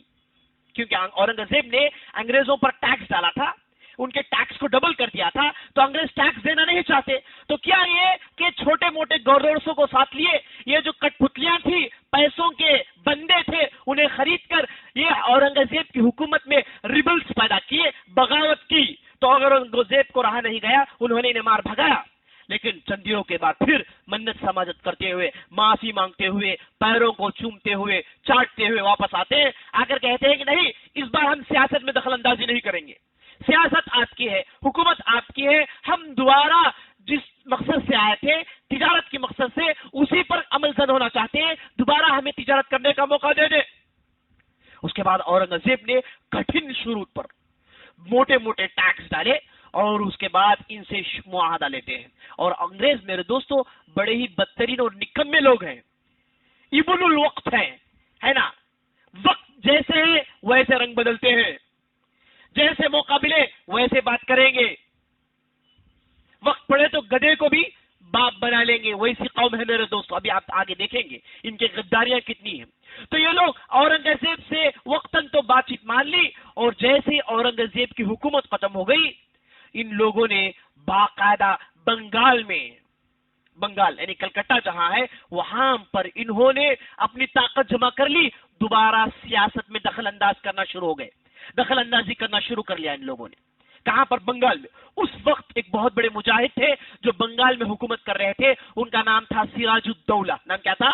[SPEAKER 4] کیونکہ اورنگزیب نے انگریزوں پر ٹیکس ڈالا تھا، ان کے ٹیکس کو ڈبل کر دیا تھا. تو انگریز ٹیکس دینا نہیں چاہتے، تو کیا یہ کہ چھوٹے موٹے گوردورسوں کو ساتھ لیے، یہ جو کٹ پتلیاں تھی، پیسوں کے بندے تھے، انہیں خرید کر یہ اورنگزیب کی حکومت میں ریبلز پیدا کیے، بغاوت کی. تو اورنگزیب کو رہا نہیں گیا، انہوں نے انہیں مار بھگایا. لیکن چند دنوں کے بعد پھر منت سماجت کرتے ہوئے، معافی مانگتے ہوئے، پیروں کو چومتے ہوئے، چاٹتے ہوئے واپس آتے ہیں. آ کر کہتے ہیں کہ نہیں، اس بار ہم سیاست میں دخل اندازی نہیں کریں گے، سیاست آپ کی ہے، حکومت آپ کی ہے، ہم دوبارہ جس مقصد سے آئے تھے، تجارت کے مقصد سے، اسی پر عمل زن ہونا چاہتے ہیں، دوبارہ ہمیں تجارت کرنے کا موقع دے دیں. اس کے بعد اورنگزیب نے کٹھن شروط پر موٹے موٹے ٹیکس ڈالے، اور اس کے بعد ان سے معاہدہ لیتے ہیں. اور انگریز میرے دوستوں بڑے ہی بدترین اور نکمے لوگ ہیں، ابن الوقت ہیں، ہے نا، وقت جیسے ہے ویسے رنگ بدلتے ہیں. جیسے موقع ملے ویسے بات کریں گے، وقت پڑے تو گدھے کو بھی باپ بنا لیں گے، ویسی قوم ہے میرے دوستو. ابھی آپ آگے دیکھیں گے ان کی غداریاں کتنی ہیں. تو یہ لوگ اورنگزیب سے وقتاً تو بات چیت مان لی، اور جیسے اورنگزیب کی حکومت ختم ہو گئی، ان لوگوں نے باقاعدہ بنگال یعنی کلکتہ جہاں ہے وہاں پر انہوں نے اپنی طاقت جمع کر لی، دوبارہ سیاست میں دخل اندازی کرنا شروع کر لیا ان لوگوں نے. کہاں پر؟ بنگال میں. اس وقت ایک بہت بڑے مجاہد تھے جو بنگال میں حکومت کر رہے تھے، ان کا نام تھا سراج الدولہ. نام کیا تھا؟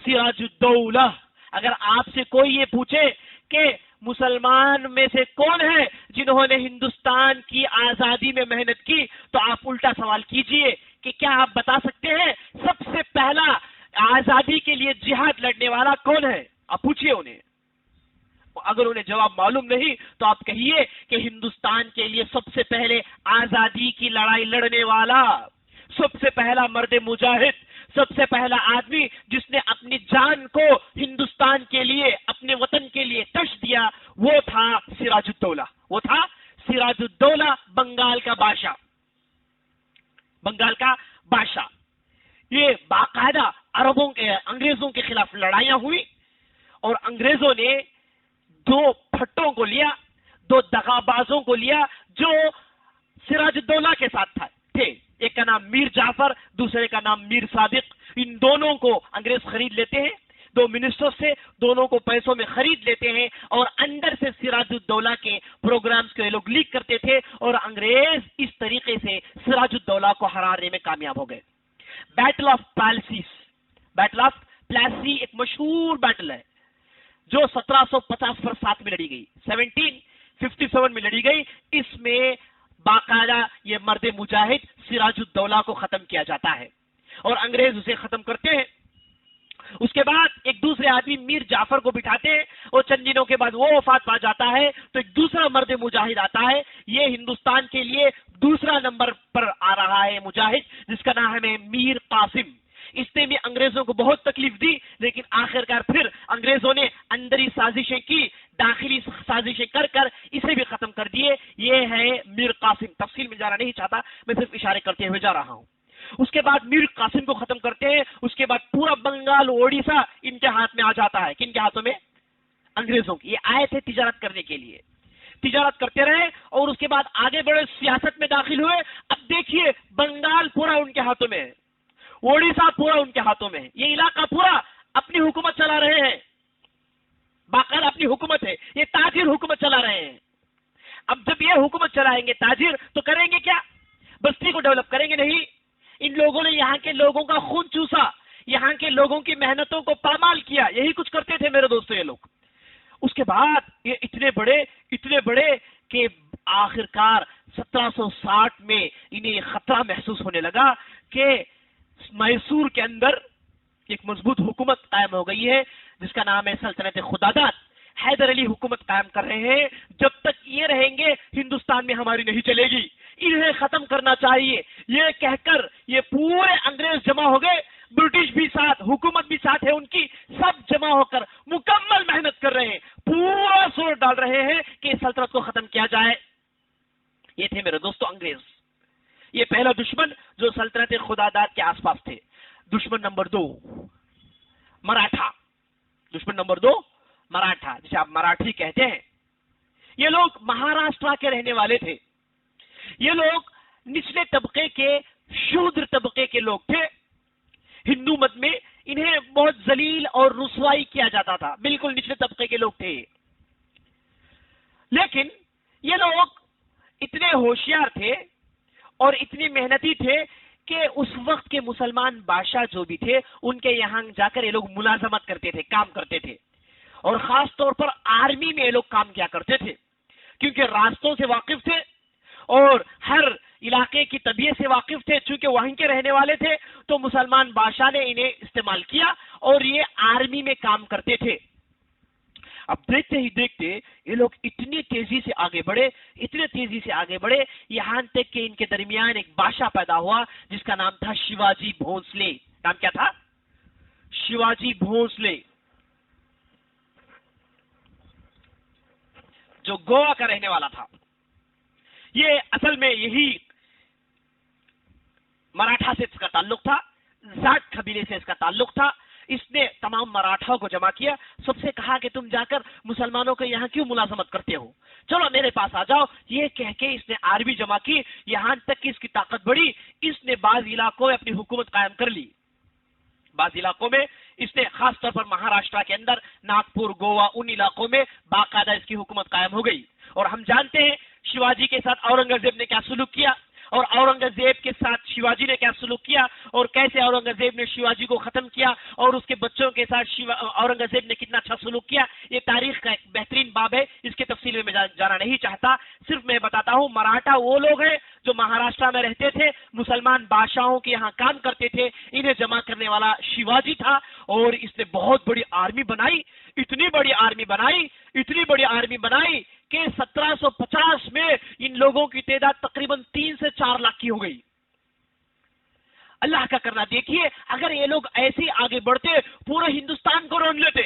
[SPEAKER 4] سراج الدولہ. اگر آپ سے کوئی یہ پوچھے کہ مسلمان میں سے کون ہے جنہوں نے ہندوستان کی آزادی میں محنت کی، تو آپ الٹا سوال کیجئے کہ کیا آپ بتا سکتے ہیں سب سے پہلا آزادی کے لیے جہاد لڑنے والا کون ہے؟ آپ پوچھئے انہیں. اگر انہیں جواب معلوم نہیں تو آپ کہیے کہ ہندوستان کے لیے سب سے پہلے آزادی کی لڑائی لڑنے والا، سب سے پہلا مرد مجاہد، سب سے پہلا آدمی جس نے اپنی جان کو ہندوستان کے لیے، اپنے وطن کے لیے کش دیا، وہ تھا سراج الدولہ. وہ تھا سراج الدولہ، بنگال کا بادشاہ. یہ باقاعدہ انگریزوں کے خلاف لڑائیاں ہوئی، اور انگریزوں نے دو پھٹوں کو لیا، دو دغابازوں کو لیا جو سراج الدولہ کے ساتھ تھے. ایک کا نام میر جعفر، دوسرے کا نام میر صادق. ان دونوں کو انگریز خرید لیتے ہیں، دو منسٹر سے دونوں کو پیسوں میں خرید لیتے ہیں، اور اندر سے سراج الدولہ کے پروگرامز کو یہ لوگ لیک کرتے تھے، اور انگریز اس طریقے سے سراج الدولہ کو ہرانے میں کامیاب ہو گئے. بیٹل آف پلاسی ایک مشہور بیٹل ہے جو 1750 میں لڑی گئی، 1757 میں لڑی گئی. اس میں باقاعدہ یہ مرد مجاہد سراج الدولہ کو ختم کیا جاتا ہے، اور انگریز اسے ختم کرتے ہیں. اس کے بعد ایک دوسرے آدمی میر جعفر کو بٹھاتے ہیں، اور چند دنوں کے بعد وہ وفات پا جاتا ہے، تو ایک دوسرا مرد مجاہد آتا ہے. یہ ہندوستان کے لیے دوسرا نمبر پر آ رہا ہے مجاہد، جس کا نام ہے میر قاسم. اس نے بھی انگریزوں کو بہت تکلیف دی، لیکن آخرکار پھر انگریزوں نے اندری سازشیں کی، داخلی سازشیں کر اسے بھی ختم کر دیے. یہ ہے میر قاسم. تفصیل میں جانا نہیں چاہتا، میں صرف اشارے کرتے ہوئے جا رہا ہوں. اس کے بعد میر قاسم کو ختم کرتے ہیں. اس کے بعد پورا بنگال، اڑیسہ ان کے ہاتھ میں آ جاتا ہے. کن کے ہاتھوں میں؟ انگریزوں کی. یہ آئے تھے تجارت کرنے کے لیے، تجارت کرتے رہے، اور اس کے بعد آگے بڑے، سیاست میں داخل ہوئے. اب دیکھیے بنگال پورا ان کے ہاتھوں میں ہے، اڑیسہ پورا ان کے ہاتھوں میں ہے. یہ علاقہ پورا اپنی حکومت چلا رہے ہیں، باقاعدہ اپنی حکومت ہے. یہ تاجر حکومت چلا رہے ہیں. اب جب یہ حکومت چلائیں گے تاجر، تو کریں گے کیا؟ بستی کو ڈیولپ کریں گے نہیں. ان لوگوں نے یہاں کے لوگوں کا خون چوسا، یہاں کے لوگوں کی محنتوں کو پامال کیا. یہی کچھ کرتے تھے میرے دوستو یہ لوگ. اس کے بعد یہ اتنے بڑے کہ آخرکار 1760 میں انہیں یہ خطرہ محسوس ہونے لگا کہ میسور کے اندر ایک مضبوط حکومت قائم ہو گئی ہے، جس کا نام ہے سلطنت خداداد. حیدر علی حکومت قائم کر رہے ہیں. جب تک یہ رہیں گے ہندوستان میں ہماری نہیں چلے گی، انہیں ختم کرنا چاہیے. یہ کہہ کر یہ پورے انگریز جمع ہو گئے، برٹش بھی ساتھ، حکومت بھی ساتھ ہے ان کی، سب جمع ہو کر مکمل محنت کر رہے ہیں، پورا زور ڈال رہے ہیں کہ سلطنت کو ختم کیا جائے. یہ تھے میرے دوستو انگریز. یہ پہلا دشمن جو سلطنت خداداد کے آس پاس تھے. دشمن نمبر 2 مراٹھا. دشمن نمبر 2 مراٹھا، جسے آپ مراٹھی کہتے ہیں. یہ لوگ مہاراشٹر کے رہنے والے تھے. یہ لوگ نچلے طبقے کے، شودر طبقے کے لوگ تھے. ہندو مت میں انہیں بہت ذلیل اور رسوائی کیا جاتا تھا. بالکل نچلے طبقے کے لوگ تھے. لیکن یہ لوگ اتنے ہوشیار تھے اور اتنے محنتی تھے کہ اس وقت کے مسلمان بادشاہ جو بھی تھے ان کے یہاں جا کر یہ لوگ ملازمت کرتے تھے، کام کرتے تھے. اور خاص طور پر آرمی میں یہ لوگ کام کیا کرتے تھے، کیونکہ راستوں سے واقف تھے اور ہر علاقے کی طبیعت سے واقف تھے. چونکہ وہیں کے رہنے والے تھے تو مسلمان بادشاہ نے انہیں استعمال کیا اور یہ آرمی میں کام کرتے تھے. اب دیکھتے ہی دیکھتے یہ لوگ اتنی تیزی سے آگے بڑھے، یہاں تک کہ ان کے درمیان ایک بادشاہ پیدا ہوا جس کا نام تھا شیواجی بھونسلے. نام کیا تھا؟ شیواجی بھونسلے، جو گوا کا رہنے والا تھا. یہ اصل میں یہی مراٹھا سے اس کا تعلق تھا، ذات قبیلے سے اس کا تعلق تھا. اس نے تمام مراٹھاؤں کو جمع کیا، سب سے کہا کہ تم جا کر مسلمانوں کے یہاں کیوں ملازمت کرتے ہو، چلو میرے پاس آ جاؤ. یہ کہہ کے اس نے آرمی جمع کی، یہاں تک کہ اس کی طاقت بڑھی. اس نے بعض علاقوں میں اپنی حکومت قائم کر لی. بعض علاقوں میں اس نے خاص طور پر مہاراشٹرا کے اندر ناگپور، گوا، ان علاقوں میں باقاعدہ اس کی حکومت قائم ہو گئی. اور ہم جانتے ہیں شیواجی کے ساتھ اورنگزیب نے کیا سلوک کیا، اور اورنگزیب کے ساتھ شیواجی نے کیا سلوک کیا، اور کیسے اورنگزیب نے شیواجی کو ختم کیا، اور اس کے بچوں کے ساتھ اورنگزیب نے کتنا اچھا سلوک کیا. یہ تاریخ کا ایک بہترین باب ہے، اس کے تفصیل میں جانا نہیں چاہتا. صرف میں بتاتا ہوں مراٹھا وہ لوگ ہیں جو مہاراشٹرا میں رہتے تھے، مسلمان بادشاہوں کے یہاں کام کرتے تھے. انہیں جمع کرنے والا شیواجی تھا، اور اس نے بہت بڑی آرمی بنائی. اتنی بڑی آرمی بنائی کہ 1750 میں ان لوگوں کی تعداد تقریباً 3 سے 4 لاکھ کی ہو گئی. اللہ کا کرنا دیکھیے، اگر یہ لوگ ایسے آگے بڑھتے پورے ہندوستان کو رون لیتے،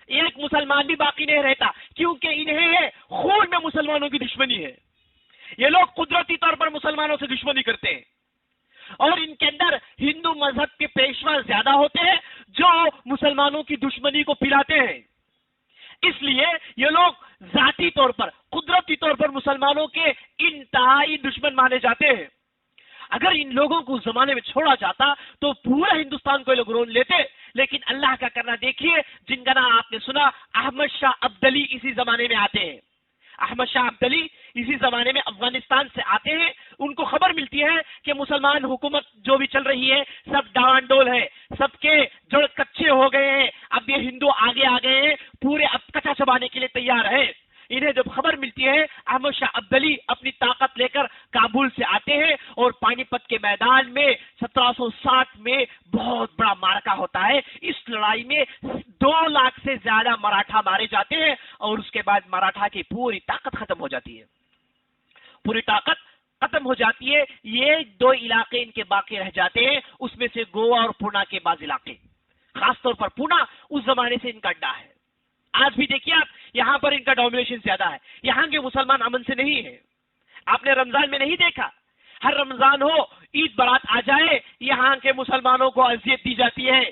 [SPEAKER 4] ایک مسلمان بھی باقی نہیں رہتا، کیونکہ انہیں خون میں مسلمانوں کی دشمنی ہے. یہ لوگ قدرتی طور پر مسلمانوں سے دشمنی کرتے ہیں، اور ان کے اندر ہندو مذہب کے پیشوا زیادہ ہوتے ہیں جو مسلمانوں کی دشمنی کو پلاتے ہیں. اس لیے یہ لوگ ذاتی طور پر، قدرتی طور پر مسلمانوں کے انتہائی دشمن مانے جاتے ہیں. اگر ان لوگوں کو زمانے میں چھوڑا جاتا تو پورا ہندوستان کو یہ لوگ رون لیتے. لیکن اللہ کا کرنا دیکھیے، جن کا نام آپ نے سنا، احمد شاہ ابدلی اسی زمانے میں آتے ہیں. احمد شاہ ابدلی اسی زمانے میں افغانستان سے آتے ہیں. ان کو خبر ملتی ہے کہ مسلمان حکومت جو بھی چل رہی ہے سب ڈاون ڈول ہے، سب کے جڑ کچے ہو گئے ہیں، اب یہ ہندو آگے آ گئے ہیں، پورے اب کچا چبانے کے لیے تیار ہے. انہیں جب خبر ملتی ہے، احمد شاہ ابدلی اپنی طاقت لے کر کابل سے آتے ہیں، اور پانی پت کے میدان میں 1760 میں بہت بڑا معرکہ ہوتا ہے. اس لڑائی میں 2 لاکھ سے زیادہ مراٹھا مارے جاتے ہیں، اور اس کے بعد مراٹھا کی پوری طاقت ختم ہو جاتی ہے. یہ 2 علاقے ان کے باقی رہ جاتے ہیں، اس میں سے گوا اور پونا کے بعض علاقے، خاص طور پر پونا اس زمانے سے ان کا اڈا ہے. آج بھی دیکھیے آپ، یہاں پر ان کا ڈومینیشن زیادہ ہے. یہاں کے مسلمان امن سے نہیں ہے. آپ نے رمضان میں نہیں دیکھا، ہر رمضان ہو، عید برات آ جائے، یہاں کے مسلمانوں کو اذیت دی جاتی ہے،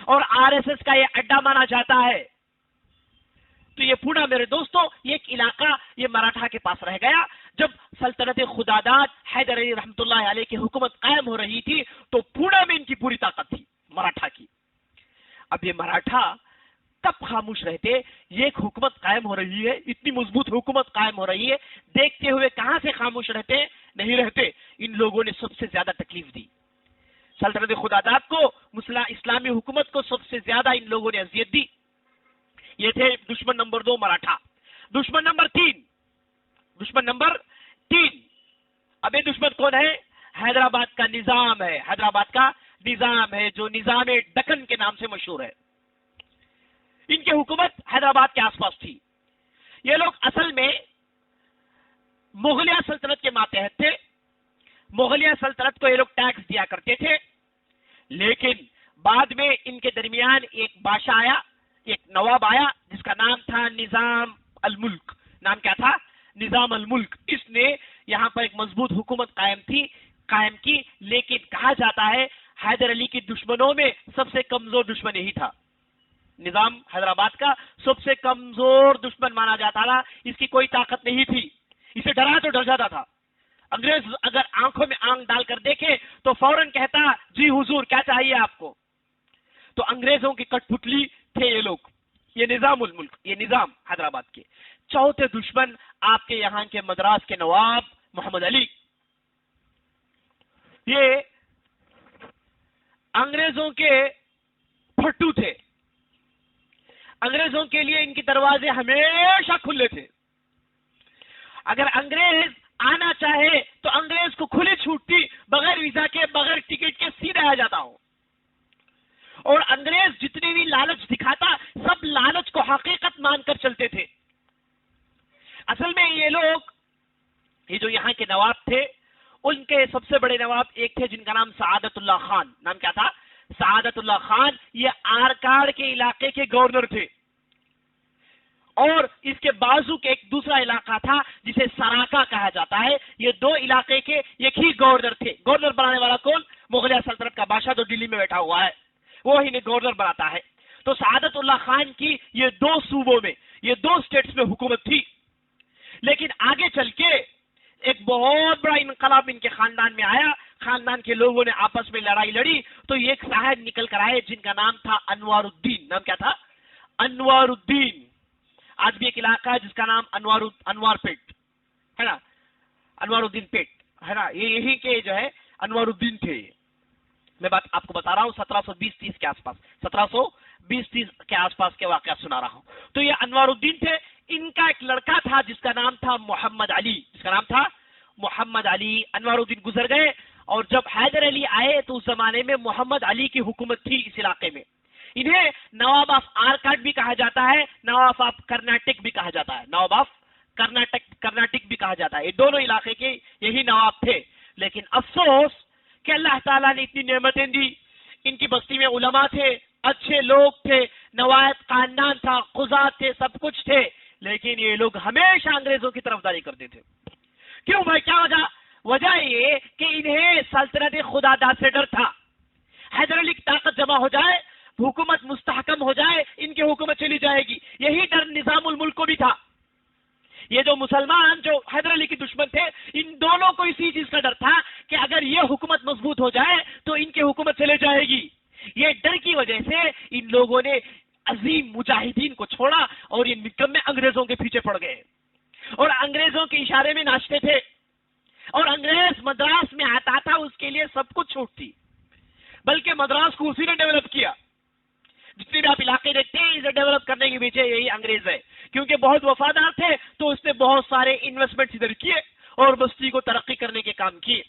[SPEAKER 4] اور RSS کا یہ اڈا مانا جاتا ہے. تو یہ پونا میرے دوستوں، یہ ایک علاقہ یہ مراٹھا کے پاس رہ گیا. جب سلطنت خداداد حیدر علی رحمۃ اللہ علیہ کی حکومت قائم ہو رہی تھی تو پونا میں ان کی پوری طاقت تھی مراٹھا کی. اب یہ مراٹھا کب خاموش رہتے؟ یہ ایک حکومت قائم ہو رہی ہے، اتنی مضبوط حکومت قائم ہو رہی ہے، دیکھتے ہوئے کہاں سے خاموش رہتے؟ نہیں رہتے. ان لوگوں نے سب سے زیادہ تکلیف دی سلطنت خداداد کو، اسلامی حکومت کو سب سے زیادہ ان لوگوں نے اذیت دی. یہ تھے دشمن نمبر 2 مراٹھا. دشمن نمبر 3 اب یہ دشمن کون ہے؟ حیدرآباد کا نظام ہے. حیدرآباد کا نظام ہے جو نظام دکن کے نام سے مشہور ہے. ان کی حکومت حیدرآباد کے آس پاس تھی. یہ لوگ اصل میں مغلیہ سلطنت کے ماتحت تھے. مغلیہ سلطنت کو یہ لوگ ٹیکس دیا کرتے تھے، لیکن بعد میں ان کے درمیان ایک بادشاہ آیا، ایک نواب آیا جس کا نام تھا نظام الملک. نام کیا تھا؟ نظام الملک. اس نے یہاں پر ایک مضبوط حکومت قائم کی، لیکن کہا جاتا ہے حیدر علی کی دشمنوں میں سب سے کمزور دشمن یہی تھا. نظام حیدرآباد کا سب سے کمزور دشمن مانا جاتا تھا. اس کی کوئی طاقت نہیں تھی، اسے ڈرا تو ڈر جاتا تھا. انگریز اگر آنکھوں میں آنکھ ڈال کر دیکھے تو فوراً کہتا، جی حضور کیا چاہیے آپ کو. تو انگریزوں کی کٹ پتلی تھے یہ لوگ. یہ نظام الملک، یہ نظام حیدرآباد کے. چوتھے دشمن آپ کے یہاں کے مدراس کے نواب محمد علی. یہ انگریزوں کے پھٹو تھے. انگریزوں کے لیے ان کے دروازے ہمیشہ کھلے تھے. اگر انگریز آنا چاہے تو انگریز کو کھلی چھوٹ تھی، بغیر ویزا کے، بغیر ٹکٹ کے سیدھا آ جاتا ہو. اور انگریز جتنی بھی لالچ دکھاتا، سب لالچ کو حقیقت مان کر چلتے تھے. اصل میں یہ لوگ، یہ جو یہاں کے نواب تھے، ان کے سب سے بڑے نواب ایک تھے جن کا نام سعادت اللہ خان. نام کیا تھا؟ سعادت اللہ خان. یہ آرکاڑ کے علاقے کے گورنر تھے. اور اس کے بازو کے ایک دوسرا علاقہ تھا جسے سراکا کہا جاتا ہے. یہ دو علاقے کے ایک ہی گورنر تھے. گورنر بنانے والا کون؟ مغلیہ سلطنت کا بادشاہ جو دلی میں بیٹھا ہوا ہے وہی نے گورنر بناتا ہے. تو سعادت اللہ خان کی یہ دو صوبوں میں، یہ دو اسٹیٹس میں حکومت تھی. لیکن آگے چل کے ایک بہت بڑا انقلاب ان کے خاندان میں آیا. خاندان کے لوگوں نے آپس میں لڑائی لڑی تو یہ ایک صاحب نکل کر آئے جن کا نام تھا انوار الدین. نام کیا تھا؟ انوار الدین. آج بھی ایک علاقہ ہے جس کا نام انوار پیٹ ہے نا، انوار الدین پیٹ ہے نا. یہ یہی کے جو ہے انوار الدین تھے. میں بات آپ کو بتا رہا ہوں 1720-30 کے آس پاس، 1720-30 کے آس پاس کے واقعات سنا رہا ہوں. تو یہ انوار الدین تھے. ان کا ایک لڑکا تھا جس کا نام تھا محمد علی. جس کا نام تھا محمد علی. انوار الدین گزر گئے اور جب حیدر علی آئے تو اس زمانے میں محمد علی کی حکومت تھی اس علاقے میں. انہیں نواب آف آرکاٹ بھی کہا جاتا ہے، نواب آف کرناٹک بھی کہا جاتا ہے، نواب آف کرناٹک بھی کہا جاتا ہے. یہ دونوں علاقے کے یہی نواب تھے. لیکن افسوس کہ اللہ تعالیٰ نے اتنی نعمتیں دی. ان کی بستی میں علماء تھے، اچھے لوگ تھے، نوائب خاندان تھا، قضات تھے، سب کچھ تھے. لیکن یہ لوگ ہمیشہ انگریزوں کی طرفداری کرتے تھے. کیوں بھائی؟ کیا وجہ؟ وجہ یہ کہ انہیں سلطنت خدا داد سے ڈر تھا. حیدر علی کی طاقت جمع ہو جائے، حکومت مستحکم ہو جائے، ان کی حکومت چلی جائے گی. یہی ڈر نظام الملک کو بھی تھا. یہ جو مسلمان جو حیدر علی کے دشمن تھے ان دونوں کو اسی چیز کا ڈر تھا کہ اگر یہ حکومت مضبوط ہو جائے تو ان کی حکومت چلے جائے گی. یہ ڈر کی وجہ سے ان لوگوں نے عظیم مجاہدین کو چھوڑا اور یہ نکمے انگریزوں کے پیچھے پڑ گئے اور انگریزوں کے اشارے میں ناچتے تھے. اور انگریز مدراس میں آتا تھا اس کے لیے سب کچھ چھوٹ تھی، بلکہ مدراس کو اسی نے ڈیولپ کیا. جتنے بھی آپ علاقے دیکھتے ہیں اسے ڈیولپ کرنے کے پیچھے یہی انگریز ہے. کیونکہ بہت وفادار تھے تو اس نے بہت سارے انویسٹمنٹ ادھر کیے اور بستی کو ترقی کرنے کے کام کیے.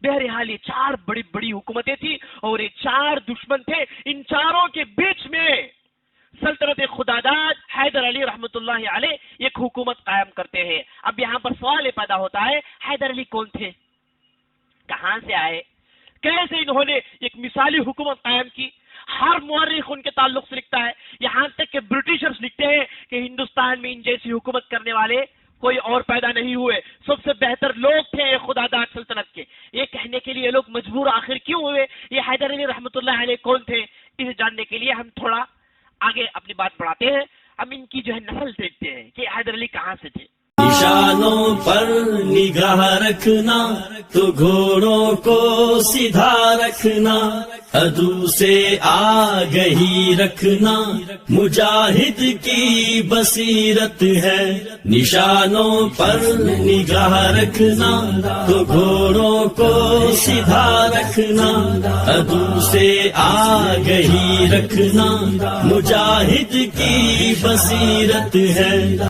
[SPEAKER 4] بہرحال یہ 4 بڑی بڑی حکومتیں تھیں اور یہ 4 دشمن تھے. ان چاروں کے بیچ میں سلطنت خداداد حیدر علی رحمت اللہ علیہ ایک حکومت قائم کرتے ہیں. اب یہاں پر سوال یہ پیدا ہوتا ہے حیدر علی کون تھے؟ کہاں سے آئے؟ کیسے انہوں نے ایک مثالی حکومت قائم کی؟ ہر مورخ ان کے تعلق سے لکھتا ہے، یہاں تک کہ برٹشرز لکھتے ہیں کہ ہندوستان میں ان جیسی حکومت کرنے والے کوئی اور پیدا نہیں ہوئے، سب سے بہتر لوگ تھے خداداد سلطنت کے. یہ کہنے کے لیے لوگ مجبور آخر کیوں ہوئے یہ حیدر علی رحمت اللہ علیہ کون تھے؟ اسے جاننے کے لیے ہم تھوڑا آگے اپنی بات بڑھاتے ہیں. ہم ان کی جو ہے نسل دیکھتے ہیں کہ حیدر علی کہاں سے تھے.
[SPEAKER 2] نشانوں پر نگاہ رکھنا تو گھوڑوں کو سیدھا رکھنا، عدو سے آگہی رکھنا مجاہد کی بصیرت ہے. نشانوں پر نگاہ رکھنا تو گھوڑوں کو سیدھا رکھنا، عدو سے آگہی رکھنا مجاہد کی بصیرت ہے.